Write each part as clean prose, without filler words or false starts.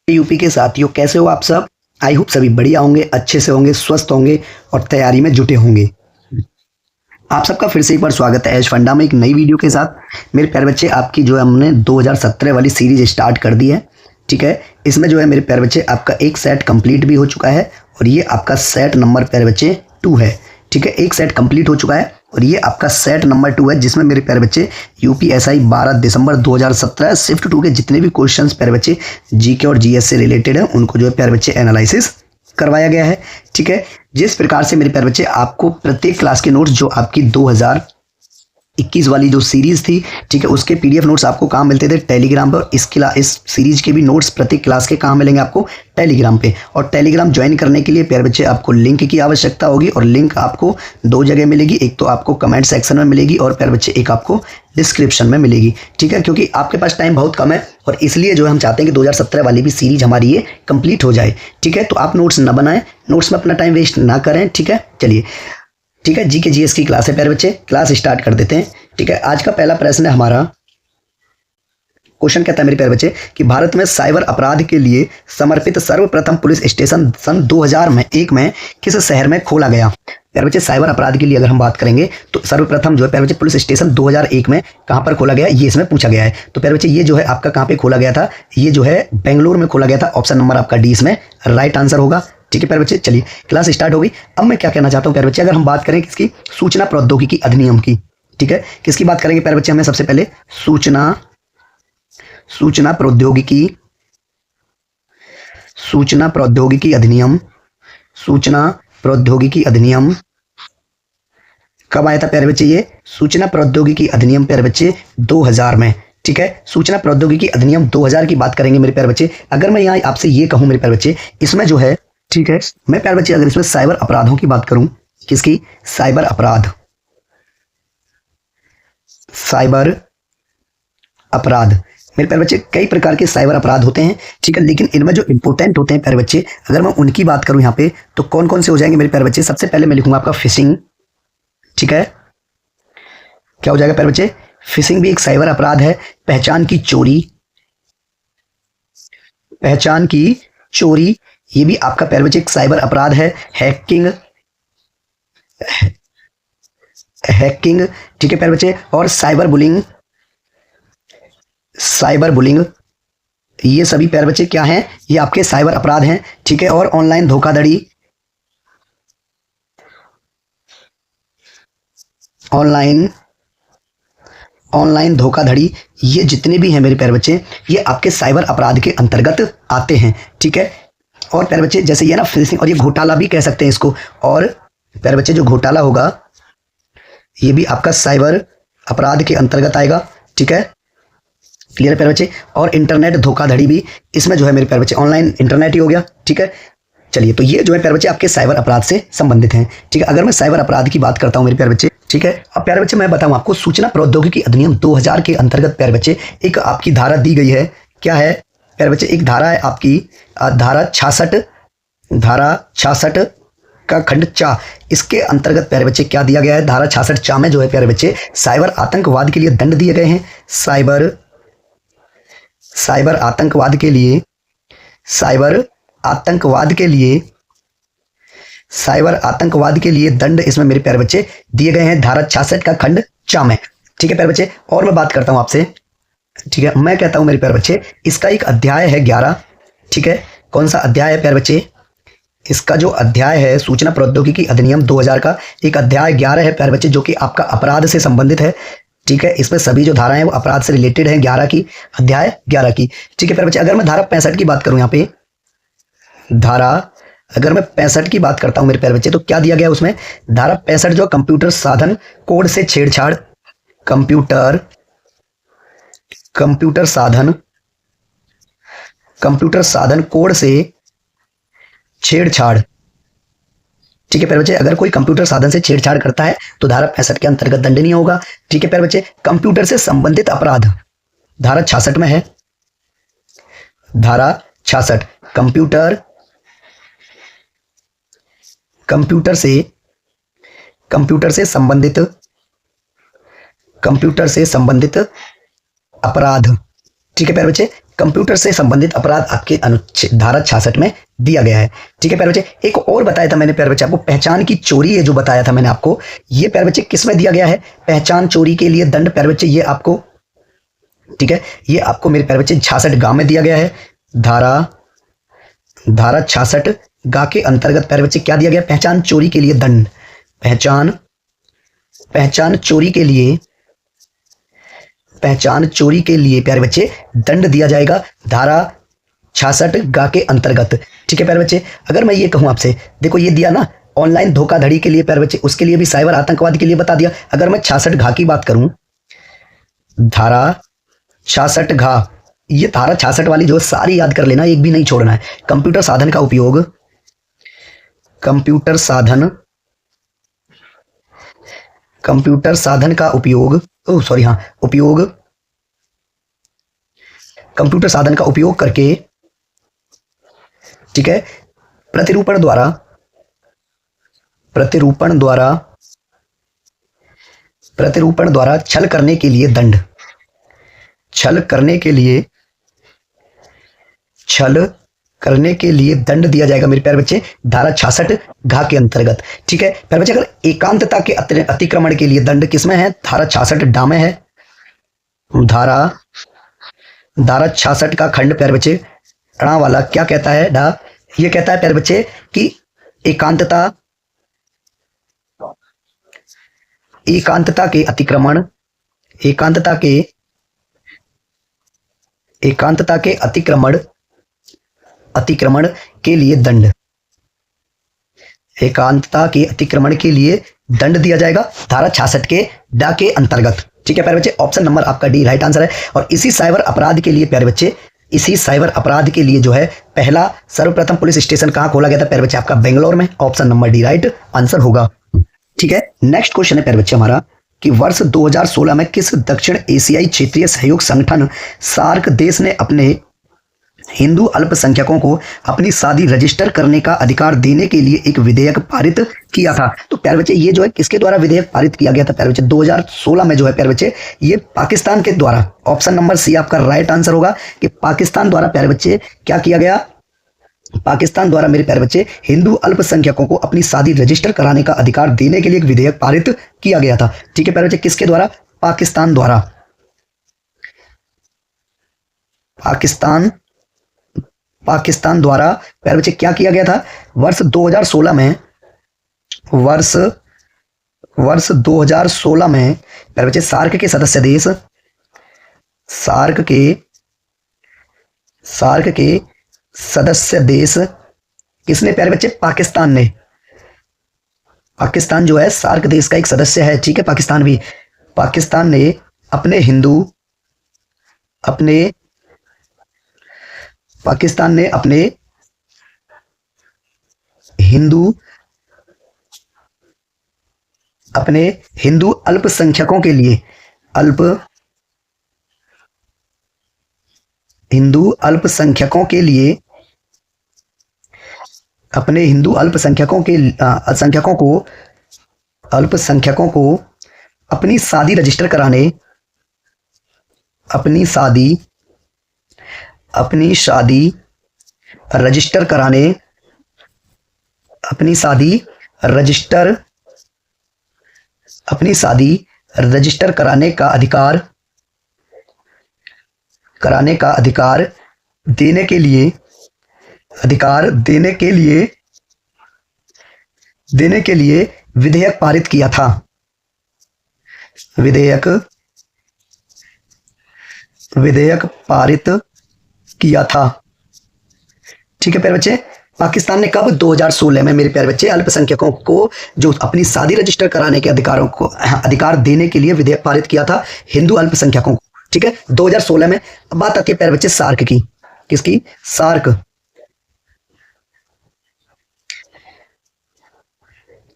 UP के साथियों, कैसे हो आप सब। आई होप सभी बढ़िया होंगे, अच्छे से होंगे, स्वस्थ होंगे और तैयारी में जुटे होंगे। आप सबका फिर से एक बार स्वागत है एज फंडा में एक नई वीडियो के साथ। मेरे प्यारे बच्चे, आपकी जो है हमने 2017 वाली सीरीज स्टार्ट कर दी है। ठीक है, इसमें जो है मेरे प्यारे बच्चे आपका एक सेट कंप्लीट भी हो चुका है और ये आपका सेट नंबर प्यारे बच्चे 2 है। ठीक है, एक सेट कंप्लीट हो चुका है और ये आपका सेट नंबर 2 है, जिसमें मेरे प्यारे बच्चे यूपीएसआई 12 दिसंबर 2017 शिफ्ट 2 के जितने भी क्वेश्चंस प्यारे बच्चे जीके और जीएस से रिलेटेड है उनको जो है प्यारे बच्चे एनालिसिस करवाया गया है। ठीक है, जिस प्रकार से मेरे प्यारे बच्चे आपको प्रत्येक क्लास के नोट्स जो आपकी 2021 वाली जो सीरीज थी, ठीक है, उसके पीडीएफ नोट्स आपको कहाँ मिलते थे? टेलीग्राम पर। इस सीरीज के भी नोट्स प्रत्येक क्लास के कहाँ मिलेंगे आपको? टेलीग्राम पे। और टेलीग्राम ज्वाइन करने के लिए प्यारे बच्चे आपको लिंक की आवश्यकता होगी और लिंक आपको 2 जगह मिलेगी। एक तो आपको कमेंट सेक्शन में मिलेगी और प्यारे बच्चे एक आपको डिस्क्रिप्शन में मिलेगी। ठीक है, क्योंकि आपके पास टाइम बहुत कम है और इसलिए जो हम चाहते हैं कि 2017 वाली भी सीरीज हमारी ये कंप्लीट हो जाए। ठीक है, तो आप नोट्स ना बनाएं, नोट्स में अपना टाइम वेस्ट ना करें। ठीक है, चलिए, ठीक है, जीके जीएस की क्लास है प्यारे बच्चे, क्लास स्टार्ट कर देते हैं। ठीक है, आज का पहला प्रश्न है हमारा। क्वेश्चन कहता है मेरे प्यारे बच्चे कि भारत में साइबर अपराध के लिए समर्पित सर्वप्रथम पुलिस स्टेशन सन 2001 में किस शहर में खोला गया? प्यारे बच्चे, साइबर अपराध के लिए अगर हम बात करेंगे तो सर्वप्रथम जो है प्यारे बच्चे पुलिस स्टेशन 2001 में कहां पर खोला गया, ये इसमें पूछा गया है। तो प्यारे बच्चे ये जो है आपका कहां पे खोला गया था? ये जो है बेंगलोर में खोला गया था। ऑप्शन नंबर आपका डी इसमें राइट आंसर होगा। ठीक है प्यारे बच्चे, चलिए क्लास स्टार्ट हो गई। अब मैं क्या कहना चाहता हूँ प्यारे बच्चे, अगर हम बात करें किसकी? सूचना प्रौद्योगिकी अधिनियम की। ठीक है, किसकी बात करेंगे प्यारे बच्चे? हमें सबसे पहले सूचना प्रौद्योगिकी अधिनियम कब आया था प्यारे बच्चे? ये सूचना प्रौद्योगिकी अधिनियम प्यारे बच्चे 2000 में। ठीक है, सूचना प्रौद्योगिकी अधिनियम 2000 की बात करेंगे मेरे प्यारे बच्चे। अगर मैं यहाँ आपसे ये कहूँ मेरे प्यारे बच्चे, इसमें जो है, ठीक है, मैं प्यारे बच्चे अगर इसमें साइबर अपराधों की बात करूं, किसकी? साइबर अपराध मेरे प्यारे बच्चे, कई प्रकार के साइबर अपराध होते हैं। ठीक है, लेकिन इनमें जो इंपॉर्टेंट होते हैं प्यारे बच्चे, अगर मैं उनकी बात करूं यहाँ पे तो कौन कौन से हो जाएंगे मेरे प्यारे बच्चे? सबसे पहले मैं लिखूंगा आपका फिशिंग। ठीक है, क्या हो जाएगा प्यारे बच्चे? फिशिंग भी एक साइबर अपराध है। पहचान की चोरी ये भी आपका प्यारे बच्चे एक साइबर अपराध है। हैकिंग, ठीक है प्यारे बच्चे, और साइबर बुलिंग ये सभी प्यारे बच्चे क्या हैं? ये आपके साइबर अपराध हैं। ठीक है, और ऑनलाइन धोखाधड़ी ये जितने भी हैं मेरे प्यारे बच्चे, ये आपके साइबर अपराध के अंतर्गत आते हैं। ठीक है, और प्यारे बच्चे जैसे ये ना फिशिंग, और ये घोटाला भी कह सकते हैं इसको। और प्यारे बच्चे जो घोटाला होगा ये भी आपका साइबर अपराध के अंतर्गत आएगा। ठीक है, क्लियर है प्यारे बच्चे। और इंटरनेट धोखाधड़ी भी इसमें जो है मेरे प्यारे बच्चे ऑनलाइन इंटरनेट ही हो गया। ठीक है, चलिए, तो ये जो है प्यारे बच्चे आपके साइबर अपराध से संबंधित हैं। ठीक है, अगर मैं साइबर अपराध की बात करता हूं मेरे प्यारे बच्चे, ठीक है, अब प्यारे बच्चे मैं बताऊं आपको, सूचना प्रौद्योगिकी अधिनियम 2000 के अंतर्गत प्यारे बच्चे एक आपकी धारा दी गई है। क्या है प्यारे बच्चे? एक धारा है आपकी धारा 66 का खंड 4। इसके अंतर्गत प्यारे बच्चे क्या दिया गया है? धारा 66 चा में जो है प्यारे बच्चे साइबर आतंकवाद के लिए दंड दिए गए हैं। साइबर आतंकवाद के लिए दंड इसमें मेरे प्यारे बच्चे दिए गए हैं धारा 66 का खंड 4 में। ठीक है प्यारे बच्चे, और मैं बात करता हूं आपसे। ठीक है, मैं कहता हूं मेरे प्यारे बच्चे, इसका एक अध्याय है 11। ठीक है, कौन सा अध्याय है प्यारे बच्चे? इसका जो अध्याय है सूचना प्रौद्योगिकी अधिनियम 2000 का एक अध्याय 11 है प्यारे बच्चे, जो कि आपका अपराध से संबंधित है। ठीक है, इसमें सभी जो धाराएं वो अपराध से रिलेटेड है, 11 की, अध्याय 11 की। ठीक है प्यारे बच्चे, अगर मैं धारा 65 की बात करूं यहाँ पे, अगर मैं 65 की बात करता हूं मेरे प्यारे बच्चे, तो क्या दिया गया उसमें? धारा 65 जो कंप्यूटर साधन कोड से छेड़छाड़, कंप्यूटर साधन कोड से छेड़छाड़। ठीक है प्यारे बच्चे, अगर कोई कंप्यूटर साधन से छेड़छाड़ करता है तो धारा 65 के अंतर्गत दंडनीय होगा। ठीक है प्यारे बच्चे, कंप्यूटर से संबंधित अपराध धारा 66 में है। धारा 66 कंप्यूटर से संबंधित अपराध। ठीक है प्यारे बच्चे, कंप्यूटर से संबंधित अपराध आपके अनुच्छेद धारा 66 में दिया गया है। ठीक है प्यारे बच्चे, एक और बताया था मैंने प्यारे बच्चे आपको, पहचान की चोरी है जो बताया था मैंने आपको, ये प्यारे बच्चे किस में दिया गया है? पहचान चोरी के लिए दंड प्यारे बच्चे ये आपको, ठीक है, ये आपको मेरे प्यारे बच्चे 66 गा में दिया गया है। धारा 66 गा के अंतर्गत प्यारे बच्चे क्या दिया गया? पहचान चोरी के लिए दंड, पहचान चोरी के लिए, पहचान चोरी के लिए प्यारे बच्चे दंड दिया जाएगा धारा 66 गा के अंतर्गत। ठीक है प्यारे बच्चे, अगर मैं ये कहूं आपसे, देखो ये दिया ना ऑनलाइन धोखाधड़ी के लिए प्यारे बच्चे, उसके लिए भी साइबर आतंकवाद के लिए बता दिया। अगर मैं 66 घा की बात करूं, धारा 66 घा, ये धारा 66 वाली जो सारी याद कर लेना, एक भी नहीं छोड़ना है। कंप्यूटर साधन का उपयोग, कंप्यूटर साधन का उपयोग, सॉरी हाँ, उपयोग, कंप्यूटर साधन का उपयोग करके, ठीक है, प्रतिरूपण द्वारा छल करने के लिए दंड, छल करने के लिए दंड दिया जाएगा मेरे प्यारे बच्चे धारा 66 घा के अंतर्गत। ठीक है प्यारे बच्चे, अगर एकांतता के अतिक्रमण के लिए दंड किसमें है? धारा 66 डा में है। धारा 66 का खंड प्यारे बच्चे ड़ा वाला क्या कहता है? डा, ये कहता है प्यारे बच्चे कि एकांतता के अतिक्रमण, एकांतता के अतिक्रमण के लिए दंड, एकांतता के अतिक्रमण के लिए दंड दिया जाएगा धारा 66 के डा के अंतर्गत। ठीक है प्यारे बच्चे, ऑप्शन नंबर आपका डी राइट आंसर है। और इसी साइबर अपराध के लिए प्यारे बच्चे, इसी साइबर अपराध के लिए जो है पहला सर्वप्रथम पुलिस स्टेशन कहां खोला गया था प्यारे बच्चे? आपका बेंगलोर में। Option number D right answer होगा। ठीक है, नेक्स्ट क्वेश्चन है प्यारे बच्चे हमारा कि वर्ष 2016 में किस दक्षिण एशियाई क्षेत्रीय सहयोग संगठन सार्क देश ने अपने हिंदू अल्पसंख्यकों को अपनी शादी रजिस्टर करने का अधिकार देने के लिए एक विधेयक पारित किया था? तो प्यारे बच्चे ये जो है किसके द्वारा विधेयक पारित किया गया था प्यारे बच्चे? 2016 में जो है प्यारे बच्चे ये पाकिस्तान के द्वारा। ऑप्शन नंबर सी आपका राइट आंसर होगा कि पाकिस्तान द्वारा प्यारे बच्चे क्या किया गया? पाकिस्तान द्वारा मेरे प्यारे बच्चे हिंदू अल्पसंख्यकों को अपनी शादी रजिस्टर कराने का अधिकार देने के लिए एक विधेयक पारित किया गया था। ठीक है प्यारे बच्चे, किसके द्वारा? पाकिस्तान द्वारा। पाकिस्तान द्वारा प्यारे बच्चे क्या किया गया था? वर्ष 2016 में, वर्ष 2016 में प्यारे बच्चे सार्क के सदस्य देश, सार्क के सदस्य देश किसने प्यारे बच्चे? पाकिस्तान ने। पाकिस्तान जो है सार्क देश का एक सदस्य है। ठीक है, पाकिस्तान भी, पाकिस्तान ने अपने हिंदू अल्पसंख्यकों के लिए, हिंदू अल्पसंख्यकों के लिए, अपने हिंदू अल्पसंख्यकों को अपनी शादी रजिस्टर कराने, अपनी शादी रजिस्टर कराने का अधिकार देने के लिए विधेयक पारित किया था। विधेयक पारित किया था। ठीक है प्यारे बच्चे, पाकिस्तान ने कब? 2016 में मेरे प्यारे बच्चे अल्पसंख्यकों को जो अपनी शादी रजिस्टर कराने के अधिकार देने के लिए विधेयक पारित किया था हिंदू अल्पसंख्यकों को। ठीक है, 2016 में। अब बात आती है प्यारे बच्चे सार्क की। किसकी? सार्क।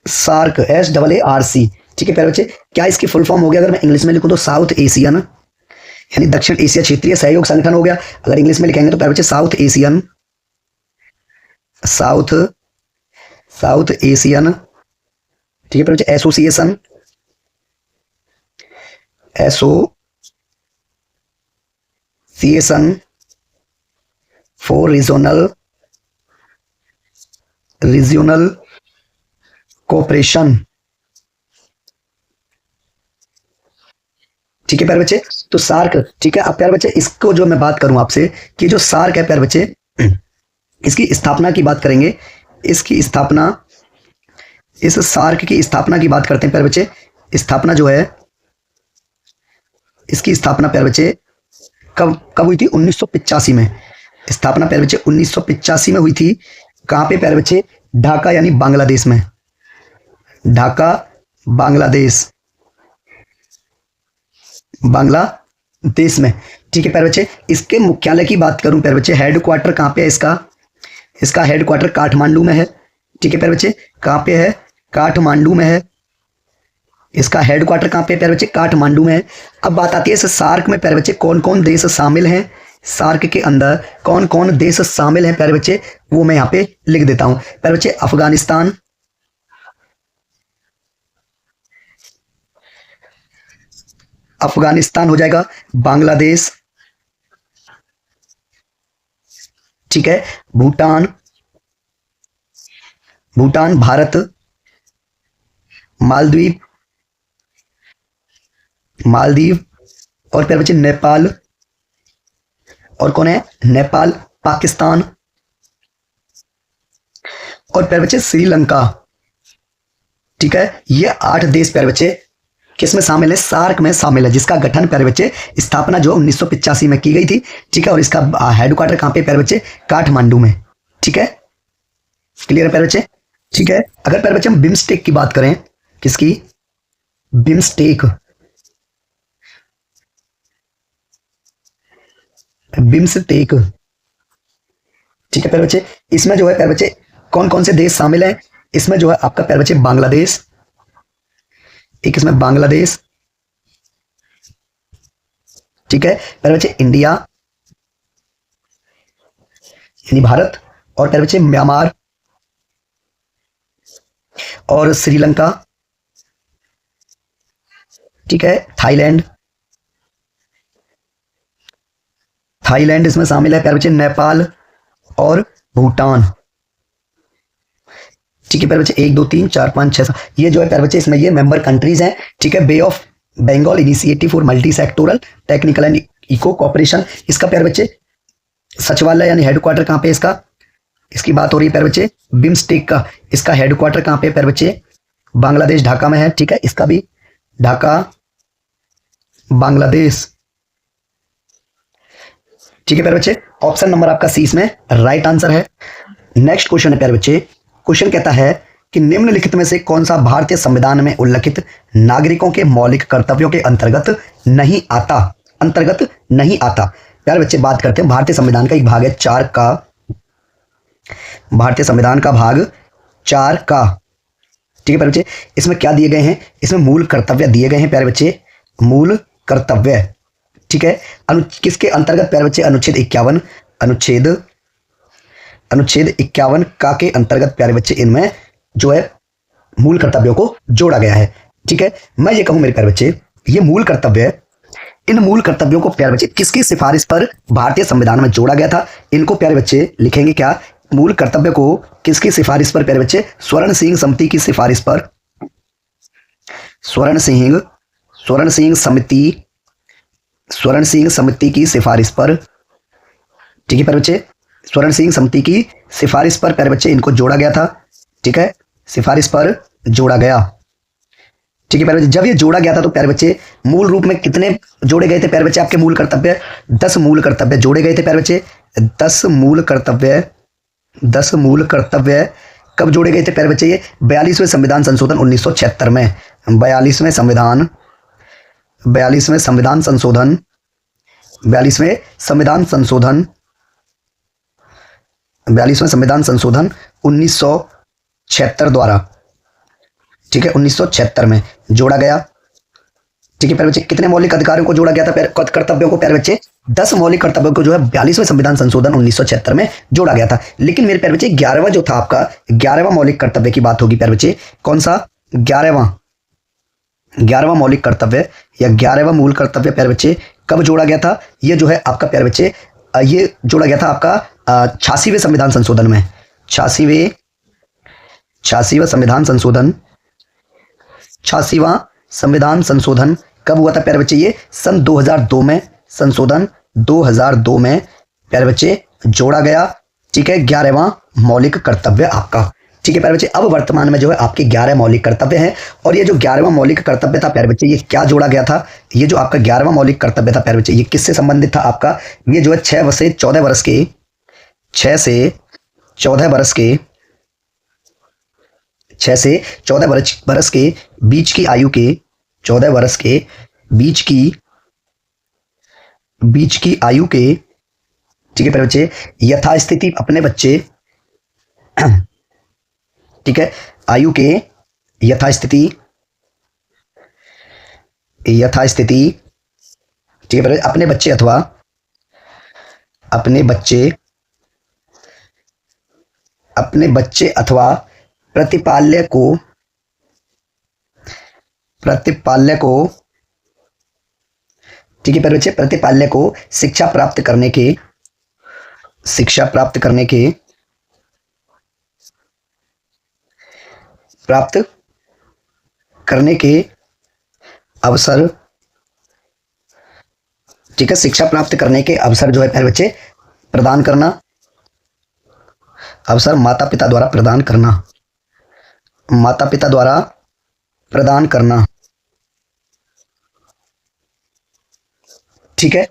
सार्क, SAARC। ठीक है प्यारे बच्चे, क्या इसकी फुल फॉर्म हो गया? अगर मैं इंग्लिश में लिखूं तो साउथ एशियन, यानी दक्षिण एशिया क्षेत्रीय सहयोग संगठन हो गया। अगर इंग्लिश में लिखेंगे तो प्यारे बच्चे साउथ एशियन, ठीक है प्यारे बच्चे, एसोसिएशन, फॉर रीजनल कोऑपरेशन। ठीक है प्यारे बच्चे, तो सार्क, ठीक है। अब प्यारे बच्चे इसको जो मैं बात करूं आपसे कि जो सार्क है प्यारे बच्चे, इसकी स्थापना की बात करेंगे। इसकी स्थापना, इस सार्क की स्थापना की बात करते हैं प्यारे बच्चे। स्थापना जो है, इसकी स्थापना प्यारे बच्चे कब कब हुई थी? 1985 में। स्थापना प्यारे बच्चे 1985 में हुई थी। कहां पे प्यारे बच्चे? ढाका यानी बांग्लादेश में। ढाका बांग्लादेश में। ठीक है प्यारे बच्चे, इसके मुख्यालय की बात करूं प्यारे बच्चे, हेडक्वार्टर कहां पे है इसका? इसका हेडक्वार्टर काठमांडू में है। ठीक है प्यारे बच्चे, कहां पे है? काठमांडू में है। इसका हेडक्वार्टर कहां पे है प्यारे बच्चे? काठमांडू में है। अब बात आती है इस सार्क में प्यारे बच्चे कौन कौन देश शामिल हैं। सार्क के अंदर कौन कौन देश शामिल हैं प्यारे बच्चे, वो मैं यहां पे लिख देता हूं प्यारे बच्चे। अफगानिस्तान हो जाएगा, बांग्लादेश, ठीक है, भूटान, भारत, मालदीव और प्यारे बच्चे नेपाल। और कौन है? नेपाल, पाकिस्तान और प्यारे बच्चे श्रीलंका। ठीक है, ये 8 देश प्यारे बच्चे किसमें शामिल है? सार्क में शामिल है, जिसका गठन प्यारे बच्चे, स्थापना जो 1985 में की गई थी। ठीक है, और इसका हेडक्वार्टर कहां पे प्यारे बच्चे? काठमांडू में। ठीक है, क्लियर है प्यारे बच्चे? ठीक है, अगर प्यारे बच्चे हम बिम्स्टेक की बात करें, किसकी? बिम्स्टेक, ठीक है प्यारे बच्चे, इसमें जो है प्यारे बच्चे कौन कौन से देश शामिल हैं? इसमें जो है आपका प्यारे बच्चे बांग्लादेश, एक इसमें बांग्लादेश, ठीक है प्यारे बच्चे, इंडिया यानी भारत, और प्यारे बच्चे म्यांमार और श्रीलंका, ठीक है, थाईलैंड इसमें शामिल है प्यारे बच्चे, नेपाल और भूटान। ठीक है प्यारे बच्चे, 1 2 3 4 5 6 7, ये जो है प्यारे बच्चे इसमें ये मेंबर कंट्रीज हैं। ठीक है, bay of Bengal initiative for multi sectoral technical and eco cooperation. इसका प्यारे बच्चे सचिवालय यानी हेडक्वार्टर कहां पे इसका? इसकी बात हो रही है प्यारे बच्चे बिम्स्टेक का। इसका हेडक्वार्टर कहां पे प्यारे बच्चे? बांग्लादेश, ढाका में है। ठीक है, इसका भी ढाका, बांग्लादेश। ठीक है प्यारे बच्चे, ऑप्शन नंबर आपका सी इसमें राइट आंसर है। नेक्स्ट क्वेश्चन है प्यारे बच्चे, क्वेश्चन कहता है कि निम्नलिखित में से कौन सा भारतीय संविधान में उल्लिखित नागरिकों के मौलिक कर्तव्यों के अंतर्गत नहीं आता? प्यारे बच्चे बात करते हैं भारतीय संविधान का एक भाग है 4 का, भारतीय संविधान का भाग 4 का। ठीक है प्यारे बच्चे, इसमें क्या दिए गए हैं? इसमें मूल कर्तव्य दिए गए हैं प्यारे बच्चे, मूल कर्तव्य। ठीक है, किसके अंतर्गत प्यारे बच्चे? अनुच्छेद 51, अनुच्छेद 51 का के अंतर्गत प्यारे बच्चे इनमें जो है मूल कर्तव्यों को जोड़ा गया है। ठीक है, मैं ये कहूं मेरे प्यारे बच्चे, ये मूल कर्तव्य, इन मूल कर्तव्यों को प्यारे बच्चे किसकी सिफारिश पर भारतीय संविधान में जोड़ा गया था? इनको प्यारे बच्चे लिखेंगे क्या? मूल कर्तव्य को किसकी सिफारिश पर प्यारे बच्चे? स्वर्ण सिंह समिति की सिफारिश पर, स्वर्ण सिंह समिति की सिफारिश पर। ठीक है प्यारे बच्चे, स्वर्ण सिंह समिति की सिफारिश पर प्यारे बच्चे इनको जोड़ा गया था। ठीक है, सिफारिश पर जोड़ा गया। ठीक है प्यारे बच्चे, जब ये जोड़ा गया था तो प्यारे बच्चे मूल रूप में कितने जोड़े गए थे प्यारे बच्चे? आपके मूल कर्तव्य 10 मूल कर्तव्य जोड़े गए थे प्यारे बच्चे। 10 मूल कर्तव्य कब जोड़े गए थे प्यारे बच्चे? ये 42वें संविधान संशोधन 1976 में, 42वें संविधान संशोधन 1976 द्वारा, ठीक है, 1976 में जोड़ा गया। ठीक है प्यारे बच्चे, कितने मौलिक अधिकारों को जोड़ा गया था? कर्तव्यों को प्यारे बच्चे 10 मौलिक कर्तव्यों को जो है 42वें संविधान संशोधन 1976 में जोड़ा गया था। लेकिन मेरे प्यारे बच्चे 11वां जो था आपका, 11वां मौलिक कर्तव्य की बात होगी प्यारे बच्चे, कौन सा? 11वां मौलिक कर्तव्य या 11वां मूल कर्तव्य प्यारे बच्चे कब जोड़ा गया था? ये जो है आपका प्यारे बच्चे ये जोड़ा गया था आपका 86वें संविधान संशोधन में। 86वां संविधान संशोधन, 86वां संविधान संशोधन कब हुआ था प्यारे बच्चे? ये सन 2002 में, संशोधन 2002 में प्यारे बच्चे जोड़ा गया। ठीक है, 11वां मौलिक कर्तव्य आपका। ठीक है प्यारे बच्चे, अब वर्तमान में जो है आपके 11 मौलिक कर्तव्य हैं, और ये जो 11वां मौलिक कर्तव्य था प्यारे बच्चे, ये क्या जोड़ा गया था? ये जो आपका 11वां मौलिक कर्तव्य था प्यारे बच्चे, ये किससे संबंधित था आपका? ये जो है 6 से 14 वर्ष के, 6 से 14 वर्ष के, 6 से 14 वर्ष के बीच की आयु के, 14 वर्ष के बीच की आयु के, ठीक है प्यारे बच्चे, यथास्थिति अपने बच्चे, ठीक है, आयु के यथास्थिति, ठीक है, अपने बच्चे अथवा प्रतिपाल्य को, ठीक है प्यारे बच्चे, प्रतिपाल्य को शिक्षा प्राप्त करने के अवसर, ठीक है, शिक्षा प्राप्त करने के अवसर जो है प्यारे बच्चे प्रदान करना, अवसर माता पिता द्वारा प्रदान करना, ठीक है।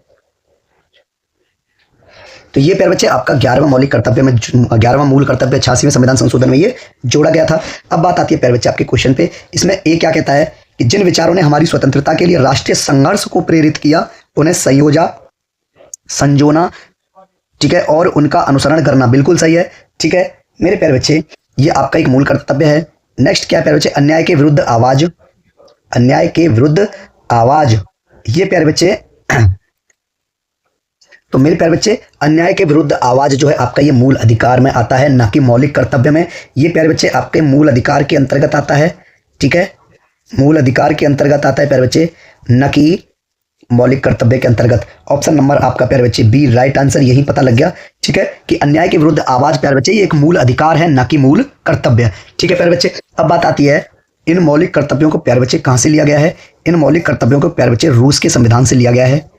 तो ये प्यारे बच्चे आपका 11वां मौलिक कर्तव्य में, 11वां मूल कर्तव्य 86वें संविधान संशोधन में ये जोड़ा गया था। अब बात आती है प्यारे बच्चे आपके क्वेश्चन पे। इसमें ए क्या कहता है कि जिन विचारों ने हमारी स्वतंत्रता के लिए राष्ट्रीय संघर्ष को प्रेरित किया उन्हें संजोना, ठीक है, और उनका अनुसरण करना। बिल्कुल सही है। ठीक है मेरे प्यारे बच्चे, ये आपका एक मूल कर्तव्य है। नेक्स्ट क्या है प्यारे बच्चे? अन्याय के विरुद्ध आवाज, ये प्यारे बच्चे तो मेरे प्यारे बच्चे, अन्याय के विरुद्ध आवाज जो है आपका ये मूल अधिकार में आता है, ना कि मौलिक कर्तव्य में। ये प्यारे बच्चे आपके मूल अधिकार के अंतर्गत आता है। ठीक है, मूल अधिकार के अंतर्गत आता है प्यारे बच्चे, न कि मौलिक कर्तव्य के अंतर्गत। ऑप्शन नंबर आपका प्यारे बच्चे बी राइट आंसर, यही पता लग गया। ठीक है कि अन्याय के विरुद्ध आवाज प्यारे बच्चे ये एक मूल अधिकार है, ना कि मूल कर्तव्य। ठीक है प्यारे बच्चे, अब बात आती है इन मौलिक कर्तव्यों को प्यारे बच्चे कहां से लिया गया है? इन मौलिक कर्तव्यों को प्यारे बच्चे रूस के संविधान से लिया गया है।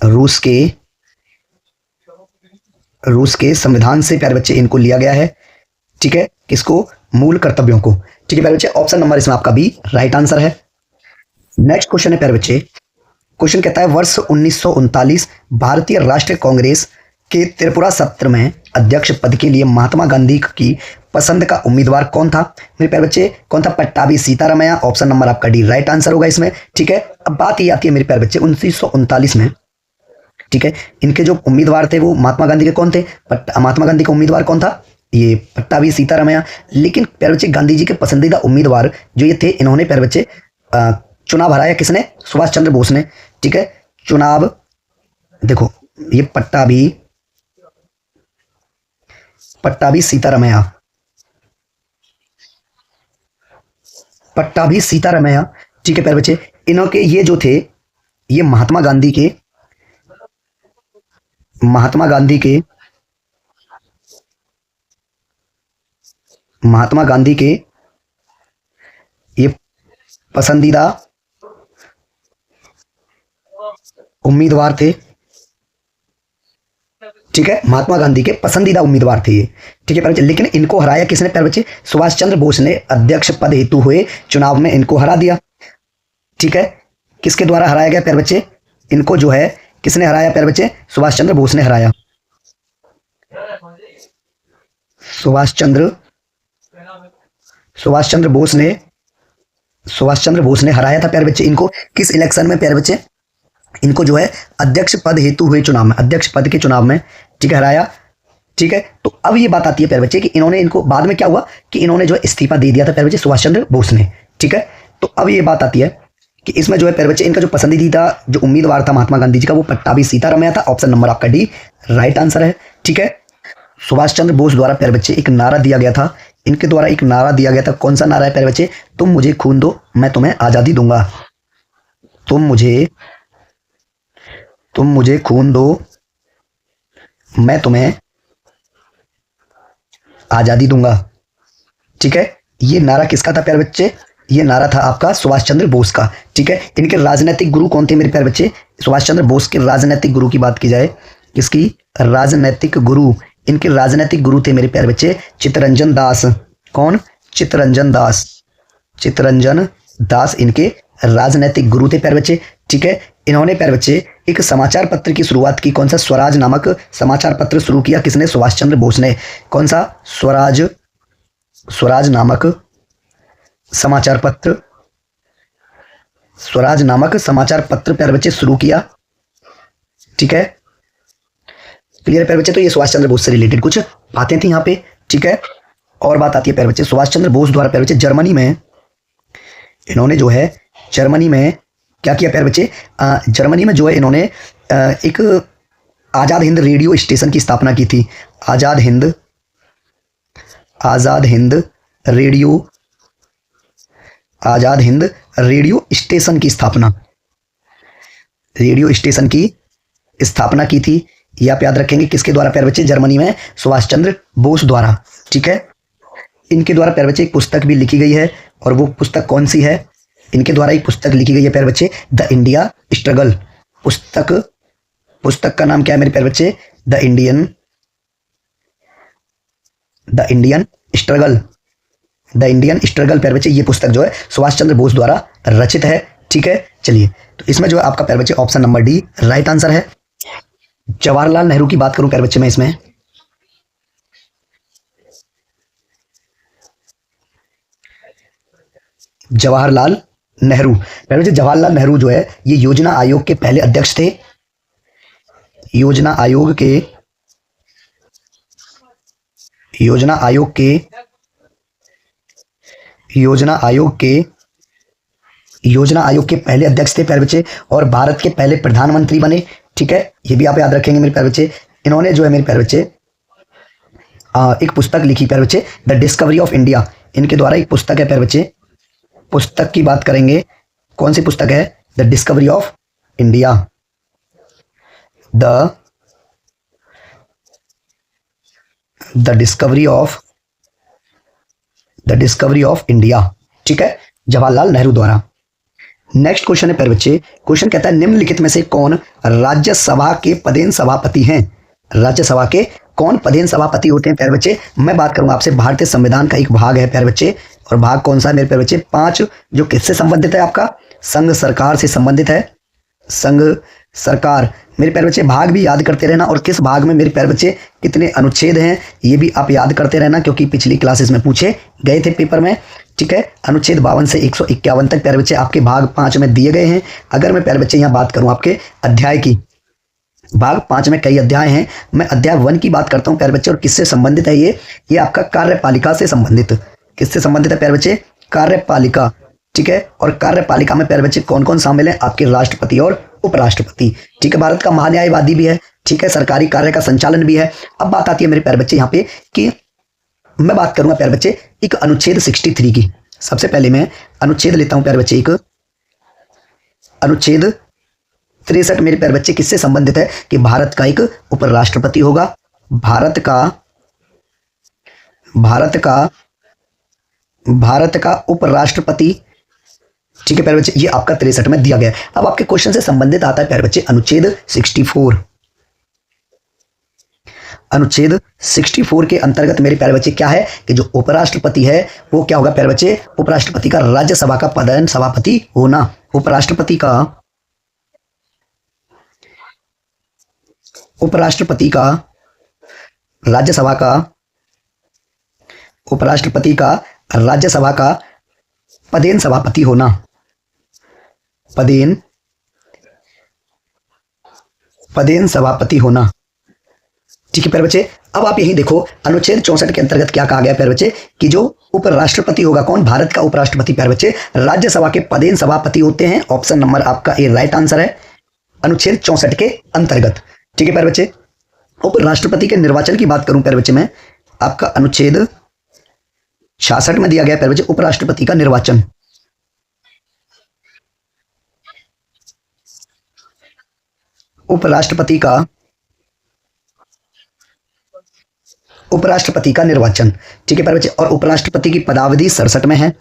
रूस के संविधान से प्यारे बच्चे इनको लिया गया है। ठीक है, किसको? मूल कर्तव्यों को। ठीक है प्यारे बच्चे, ऑप्शन नंबर इसमें आपका बी राइट आंसर है। नेक्स्ट क्वेश्चन है प्यारे बच्चे, क्वेश्चन कहता है वर्ष 1939 भारतीय राष्ट्रीय कांग्रेस के त्रिपुरा सत्र में अध्यक्ष पद के लिए महात्मा गांधी की पसंद का उम्मीदवार कौन था? मेरे प्यारे बच्चे कौन था? पट्टाभी सीतारामैया। ऑप्शन नंबर आपका डी राइट आंसर होगा इसमें। ठीक है, अब बात ये आती है मेरे प्यारे बच्चे 1939 में, ठीक है, इनके जो उम्मीदवार थे वो महात्मा गांधी के कौन थे? महात्मा गांधी का उम्मीदवार कौन था? ये पट्टाभी सीतारामैया। लेकिन प्यारे बच्चे गांधी जी के पसंदीदा उम्मीदवार जो ये थे, इन्होंने प्यारे बच्चे चुनाव हराया किसने? सुभाष चंद्र बोस ने। ठीक है, चुनाव देखो ये पट्टाभी सीतारामैया, ठीक है प्यारे बच्चे, इन्हों के ये जो थे, ये महात्मा गांधी के ये पसंदीदा उम्मीदवार थे। ठीक है, महात्मा गांधी के पसंदीदा उम्मीदवार थे ये। ठीक है प्यारे बच्चे, लेकिन इनको हराया किसने प्यारे बच्चे? सुभाष चंद्र बोस ने अध्यक्ष पद हेतु हुए चुनाव में इनको हरा दिया। ठीक है, किसके द्वारा हराया गया प्यारे बच्चे? इनको जो है किसने हराया प्यारे बच्चे? सुभाष चंद्र बोस ने हराया। सुभाष चंद्र बोस ने हराया था प्यारे बच्चे इनको। किस इलेक्शन में प्यारे बच्चे? इनको जो है अध्यक्ष पद हेतु हुए चुनाव में, अध्यक्ष पद के चुनाव में, ठीक है, हराया। ठीक है, तो अब ये बात आती है प्यारे बच्चे कि इन्होंने, इनको बाद में क्या हुआ कि इन्होंने जो है इस्तीफा दे दिया था प्यारे बच्चे सुभाष चंद्र बोस ने। ठीक है, तो अब ये बात आती है कि इसमें जो है प्यारे बच्चे इनका जो पसंदीदा जो उम्मीदवार था महात्मा गांधी जी का, वो पट्टाभी सीतारामैया था। ऑप्शन नंबर आपका डी राइट आंसर है। ठीक है, सुभाष चंद्र बोस द्वारा प्यारे बच्चे एक नारा दिया गया था, इनके द्वारा एक नारा दिया गया था। कौन सा नारा है प्यारे बच्चे? तुम मुझे खून दो मैं तुम्हें आजादी दूंगा। तुम मुझे खून दो मैं तुम्हें आजादी दूंगा। ठीक है, ये नारा किसका था प्यारे बच्चे? ये नारा था आपका सुभाष चंद्र बोस का। ठीक है, इनके राजनीतिक गुरु कौन थे मेरे प्यारे बच्चे? सुभाष चंद्र बोस के राजनीतिक गुरु की बात की जाए, किसकी राजनीतिक गुरु? इनके राजनीतिक गुरु थे मेरे प्यारे बच्चे चित्तरंजन दास। कौन? चित्तरंजन दास। चित्तरंजन दास इनके राजनीतिक गुरु थे प्यारे बच्चे। ठीक है, इन्होंने प्यारे बच्चे एक समाचार पत्र की शुरुआत की। कौन सा? स्वराज नामक समाचार पत्र शुरू किया। किसने? सुभाष चंद्र बोस ने। कौन सा? स्वराज। स्वराज नामक समाचार पत्र, स्वराज नामक समाचार पत्र प्यारे बच्चे शुरू किया। ठीक है, क्लियर प्यारे बच्चे? तो ये सुभाष चंद्र बोस से रिलेटेड कुछ बातें थी यहाँ पे। ठीक है, और बात आती है प्यारे बच्चे सुभाष चंद्र बोस द्वारा प्यारे बच्चे जर्मनी में, इन्होंने जो है जर्मनी में क्या किया प्यारे बच्चे? जर्मनी में जो है इन्होंने एक आज़ाद हिंद रेडियो स्टेशन की स्थापना की थी। Azad Hind, Azad Hind radio, Azad Hind radio station की स्थापना, रेडियो स्टेशन की स्थापना की थी। ये आप याद रखेंगे किसके द्वारा प्यारे बच्चे? जर्मनी में सुभाष चंद्र बोस द्वारा। ठीक है, इनके द्वारा प्यारे बच्चे एक पुस्तक भी लिखी गई है, और वो पुस्तक कौन सी है? इनके द्वारा एक पुस्तक लिखी गई है प्यारे बच्चे, द इंडिया स्ट्रगल। पुस्तक, पुस्तक का नाम क्या है मेरे प्यारे बच्चे? The Indian, the Indian struggle. The Indian struggle प्यारे बच्चे, ये पुस्तक जो है सुभाष चंद्र बोस द्वारा रचित है। ठीक है, चलिए, तो इसमें जो है आपका प्यारे बच्चे option number D right answer है। जवाहरलाल नेहरू की बात करूं प्यारे बच्चे मैं इसमें, जवाहरलाल नेहरू प्यारे बच्चे, जवाहरलाल नेहरू जो है ये योजना आयोग के पहले अध्यक्ष थे। योजना आयोग के, योजना आयोग के, योजना आयोग के, योजना आयोग के पहले अध्यक्ष थे प्यारे बच्चे, और भारत के पहले प्रधानमंत्री बने। ठीक है, ये भी आप याद रखेंगे मेरे प्यारे बच्चे। इन्होंने जो है मेरे प्यारे बच्चे एक पुस्तक लिखी प्यारे बच्चे, द डिस्कवरी ऑफ इंडिया। इनके द्वारा एक पुस्तक है प्यारे बच्चे, पुस्तक की बात करेंगे, कौन सी पुस्तक है? The discovery of India. The discovery of, the discovery of India. ठीक है, जवाहरलाल नेहरू द्वारा। नेक्स्ट क्वेश्चन है प्यारे बच्चे, क्वेश्चन कहता है निम्नलिखित में से कौन राज्यसभा के पदेन सभापति हैं? राज्यसभा के कौन पदेन सभापति होते हैं प्यारे बच्चे? मैं बात करूंगा आपसे, भारतीय संविधान का एक भाग है प्यारे बच्चे, और भाग कौन सा है मेरे प्यारे बच्चे? 5, जो किससे संबंधित है? आपका संघ सरकार से संबंधित है। संघ सरकार मेरे प्यारे बच्चे, भाग भी याद करते रहना, और किस भाग में मेरे प्यारे बच्चे कितने अनुच्छेद हैं ये भी आप याद करते रहना, क्योंकि पिछली क्लासेस में पूछे गए थे पेपर में। ठीक है, अनुच्छेद 52 से 151 तक प्यारे बच्चे आपके भाग 5 में दिए गए हैं। अगर मैं प्यारे बच्चे यहाँ बात करूँ आपके अध्याय की, भाग 5 में कई अध्याय हैं, मैं अध्याय 1 की बात करता हूँ प्यारे बच्चे, और किससे संबंधित है ये आपका कार्यपालिका से संबंधित। किससे संबंधित है प्यारे बच्चे? कार्यपालिका। ठीक है, और कार्यपालिका में प्यारे बच्चे कौन कौन शामिल है? आपके राष्ट्रपति और उपराष्ट्रपति। ठीक है, भारत का महान्यायवादी भी है। ठीक है, सरकारी कार्य का संचालन भी है। अब बात आती है मेरे प्यारे बच्चे यहाँ पे कि मैं बात करूंगा प्यारे बच्चे एक अनुच्छेद 63 की। सबसे पहले मैं अनुच्छेद लेता हूं प्यारे बच्चे, एक अनुच्छेद 63 मेरे प्यारे बच्चे किससे संबंधित है? कि भारत का एक उपराष्ट्रपति होगा। भारत का, भारत का, भारत का उपराष्ट्रपति। ठीक है प्यारे बच्चे, ये आपका 63 में दिया गया है। अब आपके क्वेश्चन से संबंधित आता है प्यारे बच्चे अनुच्छेद 64। अनुच्छेद 64 के अंतर्गत मेरे प्यारे बच्चे क्या है? कि जो उपराष्ट्रपति है वो क्या होगा प्यारे बच्चे? उपराष्ट्रपति का राज्यसभा का पदेन सभापति होना। उपराष्ट्रपति का, उपराष्ट्रपति का राज्यसभा का, उपराष्ट्रपति का राज्यसभा का पदेन सभापति होना। पदेन, पदेन सभापति होना। ठीक है प्यारे बच्चे, अब आप यही देखो अनुच्छेद 64 के अंतर्गत क्या कहा गया प्यारे बच्चे? कि जो उपराष्ट्रपति होगा, कौन? भारत का उपराष्ट्रपति प्यारे बच्चे राज्यसभा के पदेन सभापति होते हैं। ऑप्शन नंबर आपका ए राइट आंसर है, अनुच्छेद 64 के अंतर्गत। ठीक है प्यारे बच्चे, उपराष्ट्रपति के निर्वाचन की बात करूं प्यारे बच्चे मैं, आपका अनुच्छेद 66 में दिया गया प्यारे बच्चे उपराष्ट्रपति का निर्वाचन। उपराष्ट्रपति का उपराष्ट्रपति का निर्वाचन। ठीक है प्यारे बच्चे, और उपराष्ट्रपति की पदावधि 67 में है।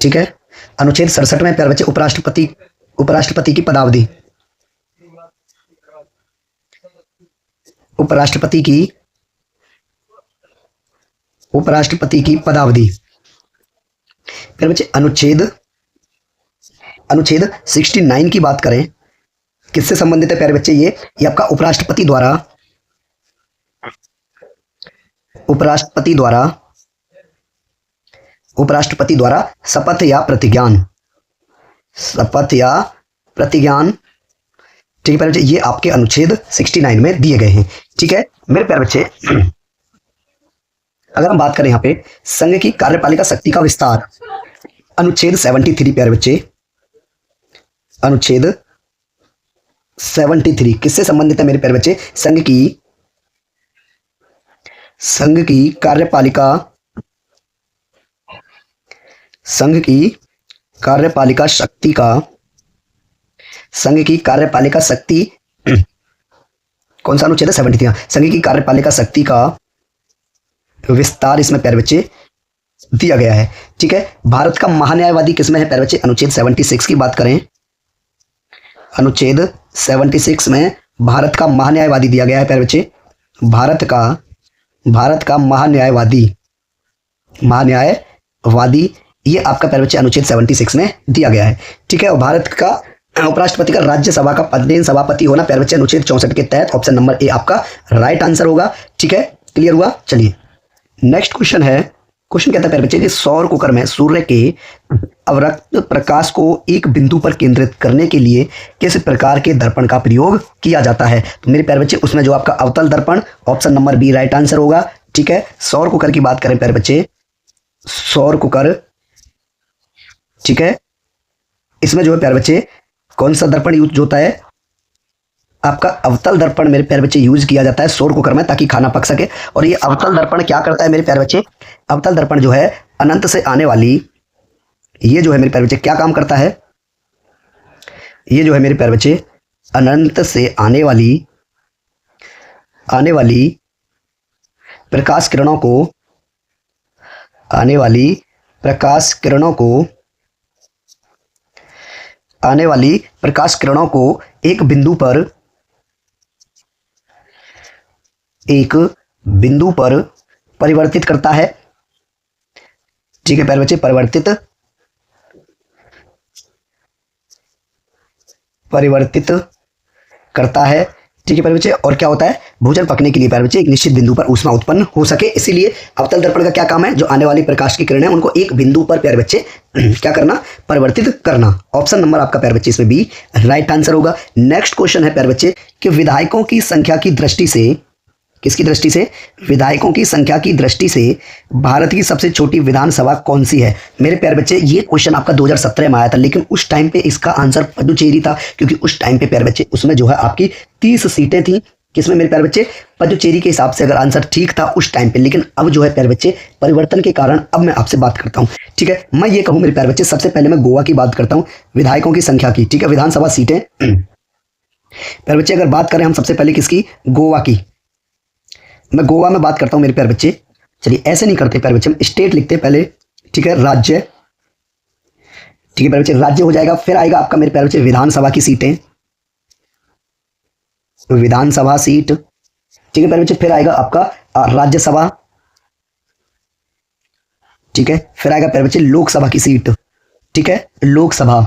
ठीक है, अनुच्छेद 67 में प्यारे बच्चे उपराष्ट्रपति की पदावधि, उपराष्ट्रपति की पदावधि प्यारे बच्चे अनुच्छेद 69 की बात करें, किससे संबंधित है प्यारे बच्चे? ये आपका उपराष्ट्रपति द्वारा शपथ या प्रतिज्ञान। ठीक है प्यारे बच्चे, ये आपके अनुच्छेद 69 में दिए गए हैं। ठीक है मेरे प्यारे बच्चे, अगर हम बात करें यहाँ पे संघ की कार्यपालिका शक्ति का विस्तार, अनुच्छेद 73 प्यारे बच्चे, अनुच्छेद 73 किससे संबंधित है मेरे प्यारे बच्चे? संघ की कार्यपालिका शक्ति कौन सा अनुच्छेद है? 73। संघ की कार्यपालिका शक्ति का विस्तार इसमें प्यारे बच्चे दिया गया है। ठीक है, भारत का महान्यायवादी किसमें है प्यारे बच्चे? अनुच्छेद 76 की बात करें, अनुच्छेद 76 में भारत का महान्यायवादी दिया गया है प्यारे बच्चे। भारत का महान्यायवादी ये आपका प्यारे बच्चे अनुच्छेद 76 में दिया गया है। ठीक है, और भारत का उपराष्ट्रपति का राज्यसभा का पदेन सभापति होना प्यारे बच्चे अनुच्छेद 64 के तहत ऑप्शन नंबर ए आपका राइट आंसर होगा। ठीक है, क्लियर हुआ? चलिए नेक्स्ट क्वेश्चन कहता है प्यारे बच्चे कि सौर कुकर में सूर्य के अवरक्त प्रकाश को एक बिंदु पर केंद्रित करने के लिए किस प्रकार के दर्पण का प्रयोग किया जाता है? तो मेरे प्यारे बच्चे उसमें जो आपका अवतल दर्पण, option number B right answer होगा। ठीक है, सौर कुकर की बात करें प्यारे बच्चे, सौर कुकर, ठीक है, इसमें जो है प्यारे बच्चे कौन सा दर्पण यूज होता है? आपका अवतल दर्पण मेरे प्यारे बच्चे यूज किया जाता है सौर कुकर में, ताकि खाना पक सके। और ये अवतल दर्पण क्या करता है मेरे प्यारे बच्चे? अवतल दर्पण जो है अनंत से आने वाली, ये जो है मेरे प्यारे बच्चे क्या काम करता है? ये जो है मेरे प्यारे बच्चे अनंत से आने वाली प्रकाश किरणों को एक बिंदु पर परिवर्तित करता है। ठीक है प्यारे बच्चे, परिवर्तित करता है। ठीक है प्यारे बच्चे, और क्या होता है? भोजन पकने के लिए प्यारे बच्चे एक निश्चित बिंदु पर ऊष्मा उत्पन्न हो सके, इसीलिए अवतल दर्पण का क्या काम है? जो आने वाली प्रकाश की किरण है उनको एक बिंदु पर प्यारे बच्चे क्या करना? परिवर्तित करना। ऑप्शन नंबर आपका प्यारे बच्चे इसमें बी राइट आंसर होगा। नेक्स्ट क्वेश्चन है प्यारे बच्चे कि विधायकों की संख्या की दृष्टि से, किसकी दृष्टि से? विधायकों की संख्या की दृष्टि से भारत की सबसे छोटी विधानसभा कौन सी है? मेरे प्यारे बच्चे ये क्वेश्चन आपका 2017 में आया था, लेकिन उस टाइम पे इसका आंसर पुडुचेरी था, क्योंकि उस टाइम पे प्यारे बच्चे उसमें जो है आपकी 30 सीटें थी। किसमें मेरे प्यारे बच्चे? पुडुचेरी के हिसाब से अगर आंसर ठीक था उस टाइम पे, लेकिन अब जो है प्यारे बच्चे परिवर्तन के कारण अब मैं आपसे बात करता हूँ। ठीक है, मैं ये कहूँ मेरे प्यारे बच्चे, सबसे पहले मैं गोवा की बात करता हूँ, विधायकों की संख्या की। ठीक है, विधानसभा सीटें प्यारे बच्चे अगर बात करें हम सबसे पहले किसकी? गोवा की। मैं गोवा में बात करता हूं मेरे प्यारे बच्चे। चलिए ऐसे नहीं करते प्यारे बच्चे, हम स्टेट लिखते हैं पहले। ठीक है, राज्य। ठीक है प्यारे बच्चे, राज्य हो जाएगा। फिर आएगा आपका मेरे प्यारे बच्चे विधानसभा की सीटें, विधानसभा सीट। ठीक है प्यारे बच्चे, फिर आएगा आपका राज्यसभा। ठीक है, फिर आएगा प्यारे बच्चे लोकसभा की सीट। ठीक है, लोकसभा।